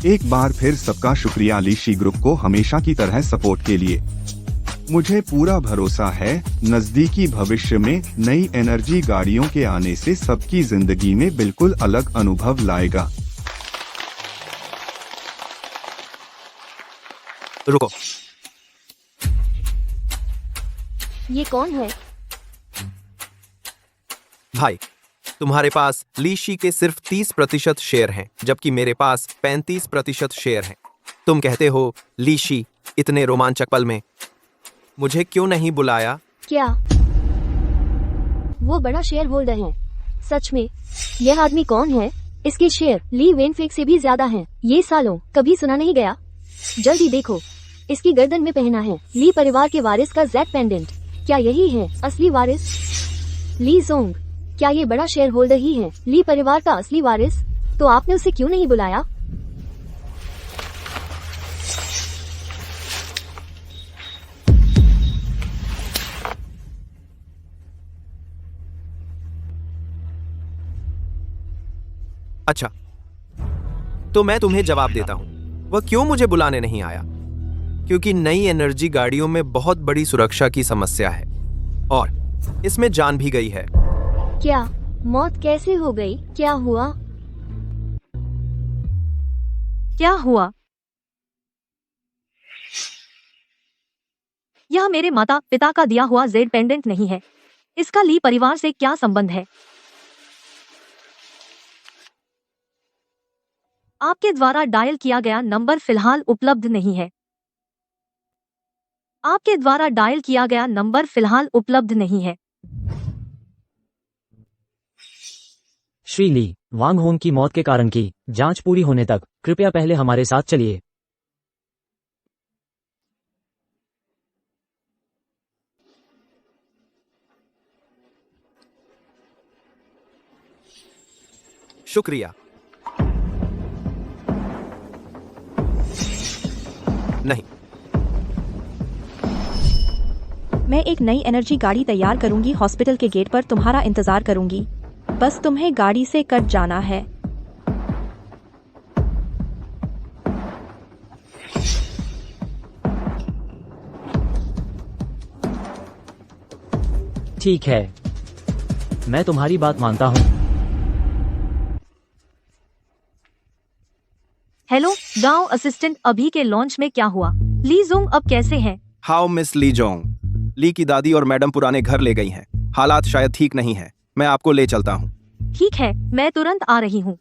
एक बार फिर सबका शुक्रिया लीशी ग्रुप को हमेशा की तरह सपोर्ट के लिए। मुझे पूरा भरोसा है, नजदीकी भविष्य में नई एनर्जी गाड़ियों के आने से सबकी जिंदगी में बिल्कुल अलग अनुभव लाएगा। रुको, ये कौन है? भाई, तुम्हारे पास लीशी के सिर्फ 30% शेयर हैं, जबकि मेरे पास 35% शेयर हैं। तुम कहते हो लीशी इतने रोमांचक पल में मुझे क्यों नहीं बुलाया? क्या वो बड़ा शेयर होल्डर है? सच में? यह आदमी कौन है? इसके शेयर ली वेनफेंग से भी ज्यादा हैं। ये सालों कभी सुना नहीं गया। जल्दी देखो, इसकी गर्दन में पहना है ली परिवार के वारिस का जेड पेंडेंट। क्या यही है असली वारिस? ली जोंग, क्या ये बड़ा शेयर होल्डर ही है ली परिवार का असली वारिस? तो आपने उसे क्यों नहीं बुलाया? अच्छा, तो मैं तुम्हें जवाब देता हूँ। वह क्यों मुझे बुलाने नहीं आया? क्योंकि नई एनर्जी गाड़ियों में बहुत बड़ी सुरक्षा की समस्या है, और इसमें जान भी गई है। क्या मौत कैसे हो गई? क्या हुआ? यह मेरे माता पिता का दिया हुआ जेड पेंडेंट नहीं है। इसका ली परिवार से क्या संबंध है? आपके द्वारा डायल किया गया नंबर फिलहाल उपलब्ध नहीं है। आपके द्वारा डायल किया गया नंबर फिलहाल उपलब्ध नहीं है। श्री ली वांग होंग की मौत के कारण की जांच पूरी होने तक कृपया पहले हमारे साथ चलिए। शुक्रिया। नहीं, मैं एक नई एनर्जी गाड़ी तैयार करूंगी, हॉस्पिटल के गेट पर तुम्हारा इंतजार करूंगी। बस तुम्हें गाड़ी से कट जाना है। ठीक है, मैं तुम्हारी बात मानता हूँ। हेलो गांव असिस्टेंट, अभी के लॉन्च में क्या हुआ? ली जोंग अब कैसे हैं? How Miss Lee Jong. Lee की दादी और मैडम पुराने घर ले गई हैं। हालात शायद ठीक नहीं है। मैं आपको ले चलता हूँ। ठीक है, मैं तुरंत आ रही हूँ।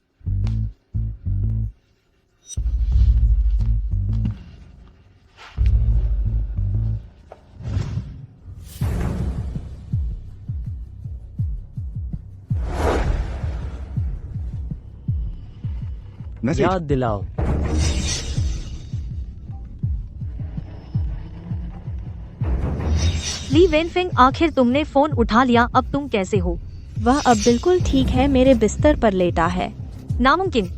मैसेज। याद दिलाओ। ली वेनफेंग, आखिर तुमने फोन उठा लिया। अब तुम कैसे हो? वह अब बिल्कुल ठीक है, मेरे बिस्तर पर लेटा है। नामुमकिन।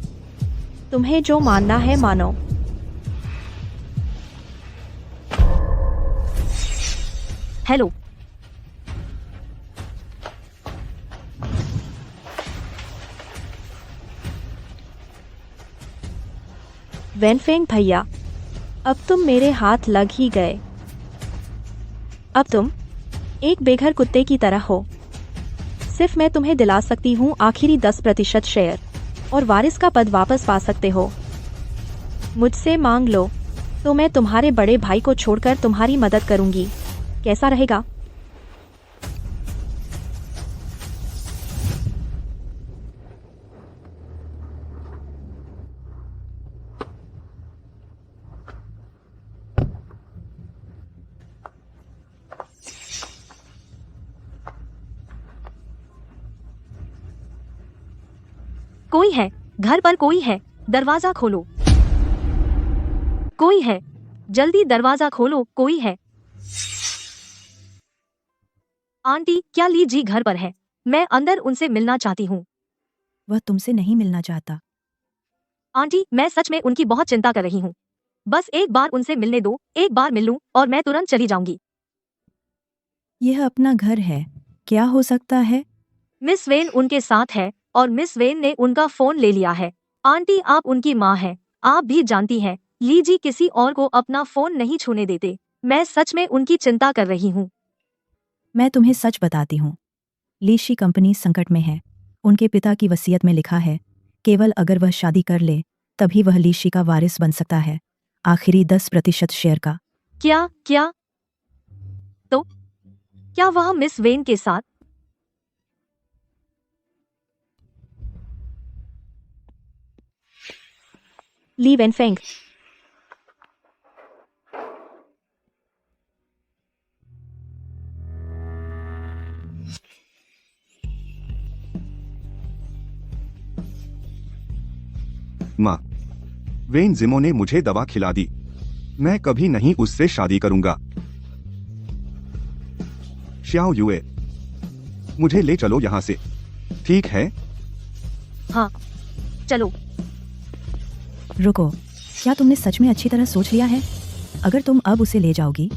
तुम्हें जो मानना है मानो। हेलो, वेनफेंग भैया, अब तुम मेरे हाथ लग ही गए। अब तुम एक बेघर कुत्ते की तरह हो। सिर्फ मैं तुम्हें दिला सकती हूँ आखिरी 10% शेयर और वारिस का पद वापस पा सकते हो। मुझसे मांग लो तो मैं तुम्हारे बड़े भाई को छोड़कर तुम्हारी मदद करूंगी। कैसा रहेगा? कोई है? घर पर कोई है? दरवाजा खोलो। कोई है? जल्दी दरवाजा खोलो, कोई है? आंटी, क्या ली जी घर पर है? मैं अंदर उनसे मिलना चाहती हूँ। वह तुमसे नहीं मिलना चाहता। आंटी, मैं सच में उनकी बहुत चिंता कर रही हूँ। बस एक बार उनसे मिलने दो, एक बार मिल लूं और मैं तुरंत चली जाऊंगी। यह अपना घर है, क्या हो सकता है? मिस वेन उनके साथ है और मिस वेन ने उनका फोन ले लिया है। आंटी, आप उनकी माँ हैं। आप भी जानती हैं, ली जी किसी और को अपना फोन नहीं छूने देते। मैं सच में उनकी चिंता कर रही हूँ। मैं तुम्हें सच बताती हूँ, लीशी कंपनी संकट में है। उनके पिता की वसीयत में लिखा है, केवल अगर वह शादी कर ले तभी वह लीशी का वारिस बन सकता है, आखिरी 10% शेयर का। क्या? तो क्या वह मिस वेन के साथ? ली वेनफेंग, माँ, वेन जिमो ने मुझे दवा खिला दी। मैं कभी नहीं उससे शादी करूंगा। श्याओ युए, मुझे ले चलो यहाँ से, ठीक है? हाँ, चलो। रुको, क्या तुमने सच में अच्छी तरह सोच लिया है? अगर तुम अब उसे ले जाओगी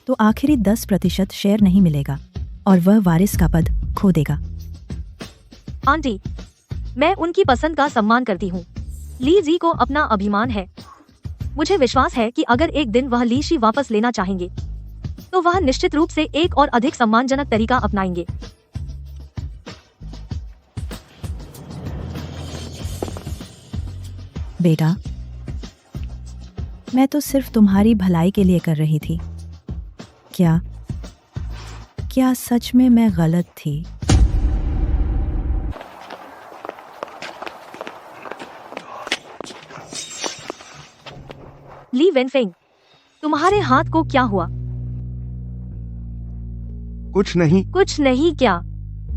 तो आखिरी 10% शेयर नहीं मिलेगा और वह वारिस का पद खो देगा। आंटी, मैं उनकी पसंद का सम्मान करती हूँ। ली जी को अपना अभिमान है। मुझे विश्वास है कि अगर एक दिन वह लीशी वापस लेना चाहेंगे तो वह निश्चित रूप से एक और अधिक सम्मानजनक तरीका अपनाएंगे। बेटा, मैं तो सिर्फ तुम्हारी भलाई के लिए कर रही थी। क्या क्या सच में मैं गलत थी? ली वेनफेंग, तुम्हारे हाथ को क्या हुआ? कुछ नहीं। कुछ नहीं क्या?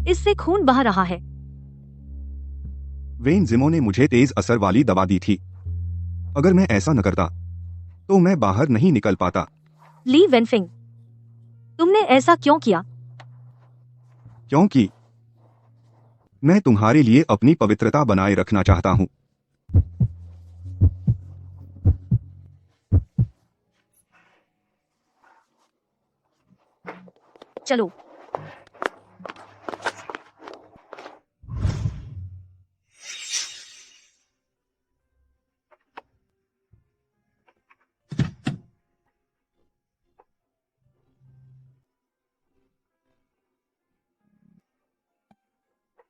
इससे खून बह रहा है। वेन जिमो ने मुझे तेज असर वाली दवा दी थी। अगर मैं ऐसा न करता तो मैं बाहर नहीं निकल पाता। ली वेनफेंग, तुमने ऐसा क्यों किया? क्योंकि मैं तुम्हारे लिए अपनी पवित्रता बनाए रखना चाहता हूँ। चलो।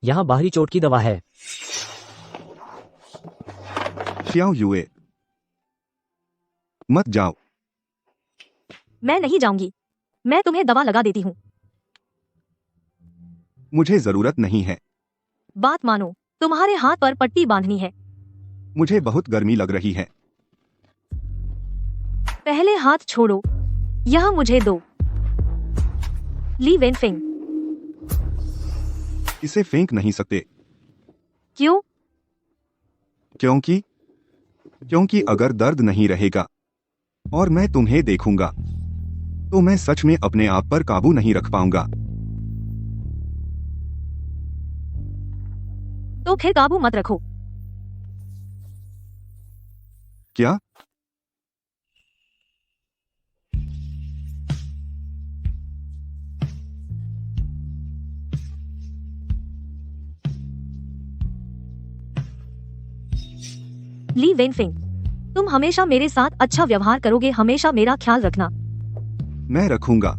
यहाँ बाहरी चोट की दवा है। श्याओ युए, मत जाओ। मैं नहीं जाऊंगी। मैं तुम्हें दवा लगा देती हूँ। मुझे जरूरत नहीं है। बात मानो, तुम्हारे हाथ पर पट्टी बांधनी है। मुझे बहुत गर्मी लग रही है। पहले हाथ छोड़ो। यह मुझे दो। ली वेनफेंग। इसे फेंक नहीं सकते। क्यों? क्योंकि अगर दर्द नहीं रहेगा और मैं तुम्हें देखूंगा तो मैं सच में अपने आप पर काबू नहीं रख पाऊंगा। तो फिर काबू मत रखो। क्या? ली वेनफेंग, तुम हमेशा मेरे साथ अच्छा व्यवहार करोगे, हमेशा मेरा ख्याल रखना। मैं रखूंगा।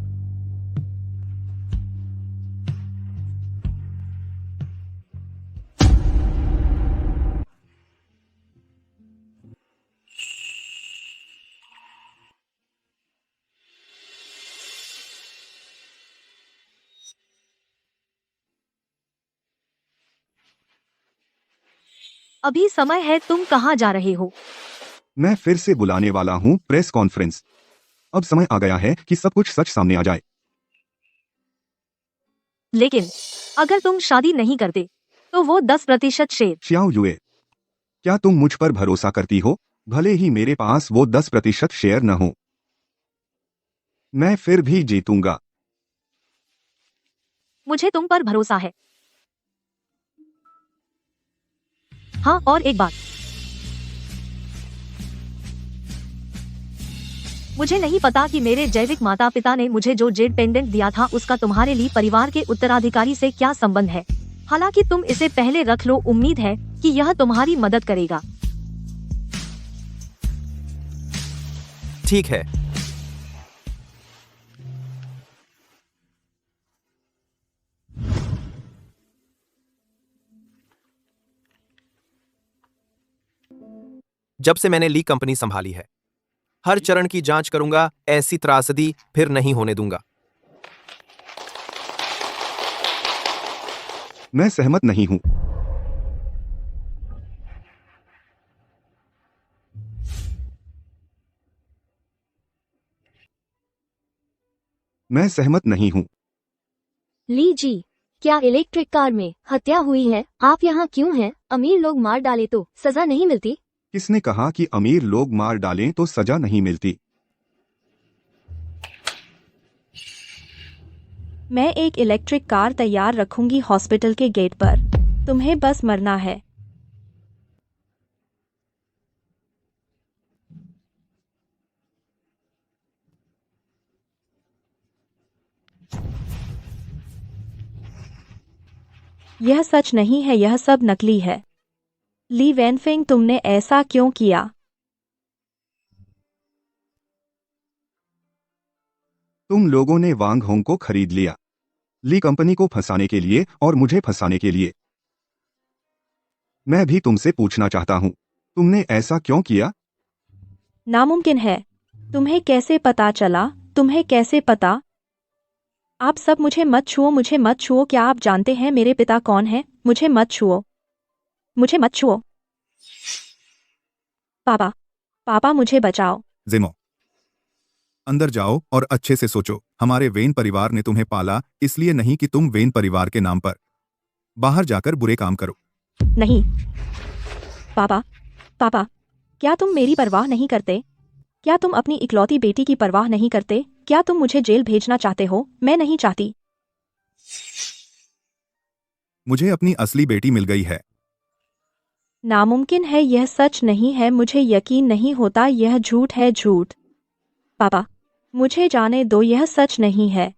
अभी समय है, तुम कहाँ जा रहे हो? मैं फिर से बुलाने वाला हूँ प्रेस कॉन्फ्रेंस। अब समय आ गया है कि सब कुछ सच सामने आ जाए। लेकिन अगर तुम शादी नहीं करते तो वो 10% शेयर। श्याओ युए, क्या तुम मुझ पर भरोसा करती हो? भले ही मेरे पास वो 10% शेयर न हो, मैं फिर भी जीतूंगा। मुझे तुम पर भरोसा है। हाँ, और एक बात, मुझे नहीं पता कि मेरे जैविक माता पिता ने मुझे जो जेड पेंडेंट दिया था उसका तुम्हारे लिए परिवार के उत्तराधिकारी से क्या संबंध है। हालांकि तुम इसे पहले रख लो, उम्मीद है कि यह तुम्हारी मदद करेगा। ठीक है। जब से मैंने ली कंपनी संभाली है, हर चरण की जांच करूंगा। ऐसी त्रासदी फिर नहीं होने दूंगा। मैं सहमत नहीं हूं। मैं सहमत नहीं हूं। ली जी, क्या इलेक्ट्रिक कार में हत्या हुई है? आप यहाँ क्यों हैं? अमीर लोग मार डाले तो सजा नहीं मिलती? किसने कहा कि अमीर लोग मार डालें तो सजा नहीं मिलती? मैं एक इलेक्ट्रिक कार तैयार रखूंगी हॉस्पिटल के गेट पर। तुम्हें बस मरना है। यह सच नहीं है, यह सब नकली है। ली वेनफेंग, तुमने ऐसा क्यों किया? तुम लोगों ने वांग होंग को खरीद लिया, ली कंपनी को फंसाने के लिए और मुझे फंसाने के लिए। मैं भी तुमसे पूछना चाहता हूं, तुमने ऐसा क्यों किया? नामुमकिन है। तुम्हें कैसे पता चला? तुम्हें कैसे पता? आप सब मुझे मत छुओ, मुझे मत छुओ। क्या आप जानते हैं मेरे पिता कौन है? मुझे मत छुओ, मुझे मत छुओ। पापा, पापा मुझे बचाओ। जिमो, अंदर जाओ और अच्छे से सोचो। हमारे वेन परिवार ने तुम्हें पाला इसलिए नहीं कि तुम वेन परिवार के नाम पर बाहर जाकर बुरे काम करो। नहीं पापा, पापा, क्या तुम मेरी परवाह नहीं करते? क्या तुम अपनी इकलौती बेटी की परवाह नहीं करते? क्या तुम मुझे जेल भेजना चाहते हो? मैं नहीं चाहती। मुझे अपनी असली बेटी मिल गई है। नामुमकिन है, यह सच नहीं है। मुझे यकीन नहीं होता, यह झूठ है, झूठ। पापा, मुझे जाने दो, यह सच नहीं है।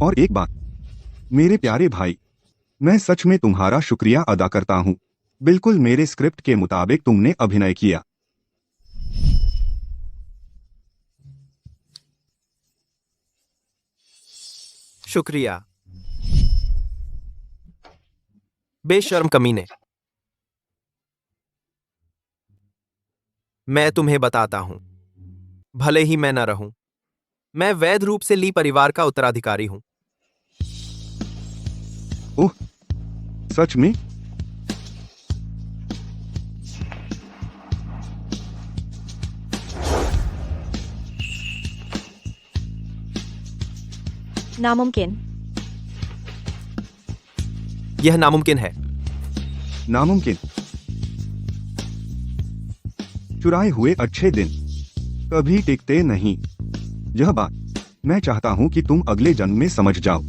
और एक बात, मेरे प्यारे भाई, मैं सच में तुम्हारा शुक्रिया अदा करता हूँ। बिल्कुल मेरे स्क्रिप्ट के मुताबिक तुमने अभिनय किया। शुक्रिया। बेशर्म कमीने। मैं तुम्हें बताता हूं, भले ही मैं न रहूं, मैं वैध रूप से ली परिवार का उत्तराधिकारी हूं। ओह, सच में? नामुमकिन। यह नामुमकिन है। नामुमकिन? चुराए हुए अच्छे दिन कभी टिकते नहीं। यह बात मैं चाहता हूं कि तुम अगले जन्म में समझ जाओ।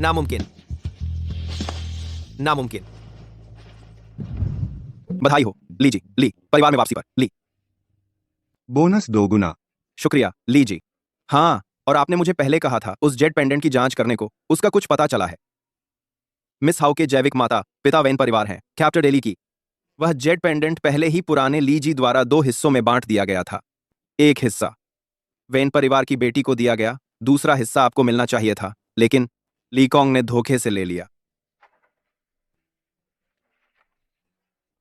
नामुमकिन, नामुमकिन। बधाई हो लीजी, ली परिवार में वापसी पर। ली, बोनस 2 गुना। शुक्रिया लीजी। हाँ, और आपने मुझे पहले कहा था उस जेड पेंडेंट की जांच करने को। उसका कुछ पता चला है। मिस हाउ के जैविक माता पिता वेन परिवार हैं, कैप्टन डेली की। वह जेड पेंडेंट पहले ही पुराने लीजी द्वारा 2 हिस्सों में बांट दिया गया था। एक हिस्सा वेन परिवार की बेटी को दिया गया, दूसरा हिस्सा आपको मिलना चाहिए था, लेकिन लीकोंग ने धोखे से ले लिया।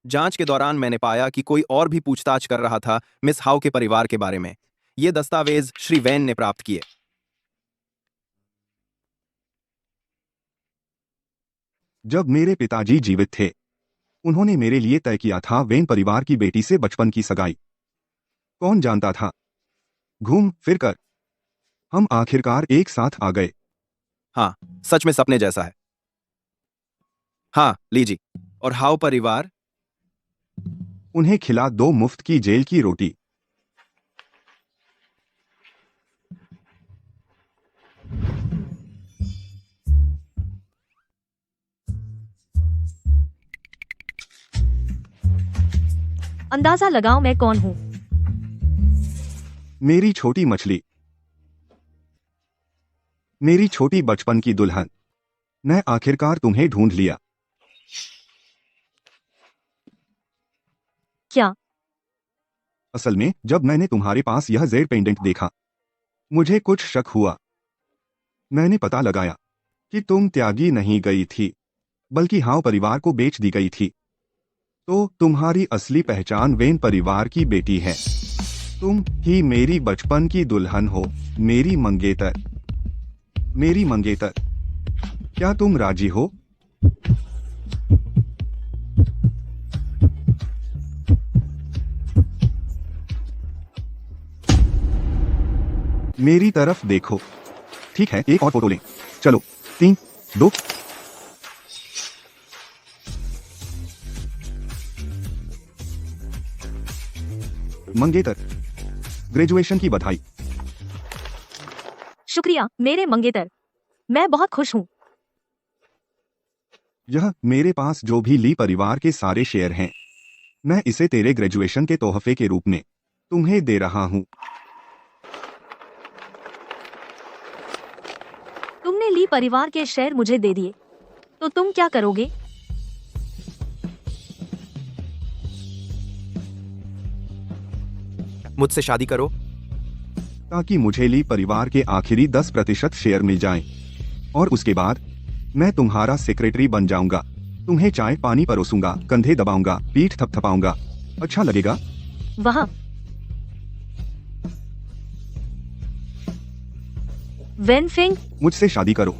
जांच के दौरान मैंने पाया कि कोई और भी पूछताछ कर रहा था मिस हाउ के परिवार के बारे में। ये दस्तावेज श्री वैन ने प्राप्त किए। जब मेरे पिताजी जीवित थे, उन्होंने मेरे लिए तय किया था वेन परिवार की बेटी से बचपन की सगाई। कौन जानता था, घूम फिर कर हम आखिरकार एक साथ आ गए। हाँ, सच में सपने जैसा है। हाँ लीजी, और हाउ परिवार? उन्हें खिला 2 मुफ्त की जेल की रोटी। अंदाजा लगाओ मैं कौन हूँ। मेरी छोटी मछली, मेरी छोटी बचपन की दुल्हन, मैं आखिरकार तुम्हें ढूंढ लिया। क्या? असल में जब मैंने तुम्हारे पास यह जेड पेंडेंट देखा, मुझे कुछ शक हुआ। मैंने पता लगाया कि तुम त्यागी नहीं गई थी, बल्कि हाउ परिवार को बेच दी गई थी। तो तुम्हारी असली पहचान वेन परिवार की बेटी है। तुम ही मेरी बचपन की दुल्हन हो, मेरी मंगेतर, मेरी मंगेतर। क्या तुम राजी हो? मेरी तरफ देखो। ठीक है, एक और फोटो लें। चलो, 3, 2। मंगेतर, ग्रेजुएशन की बधाई। शुक्रिया मेरे मंगेतर, मैं बहुत खुश हूँ। यह मेरे पास जो भी ली परिवार के सारे शेयर हैं, मैं इसे तेरे ग्रेजुएशन के तोहफे के रूप में तुम्हें दे रहा हूँ। तुमने ली परिवार के शेयर मुझे दे दिए, तो तुम क्या करोगे? मुझसे शादी करो। ताकि मुझे ली परिवार के आखिरी 10% शेयर मिल जाएं। और उसके बाद मैं तुम्हारा सेक्रेटरी बन जाऊंगा। तुम्हें चाय पानी परोसूंगा, कंधे दबाऊंगा, पीठ थपथपाऊंगा। अच्छा लगेगा? वहाँ वेनफेंग, मुझसे शादी करो।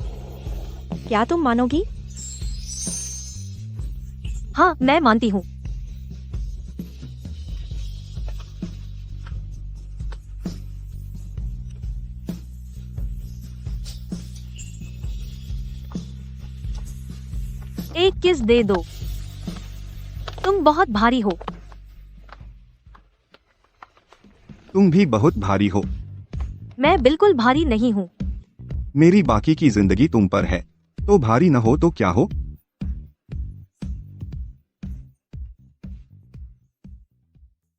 क्या तुम मानोगी? हाँ, मैं मानती हूँ। एक किस दे दो। तुम बहुत भारी हो। तुम भी बहुत भारी हो। मैं बिल्कुल भारी नहीं हूँ। मेरी बाकी की जिंदगी तुम पर है, तो भारी न हो तो क्या हो?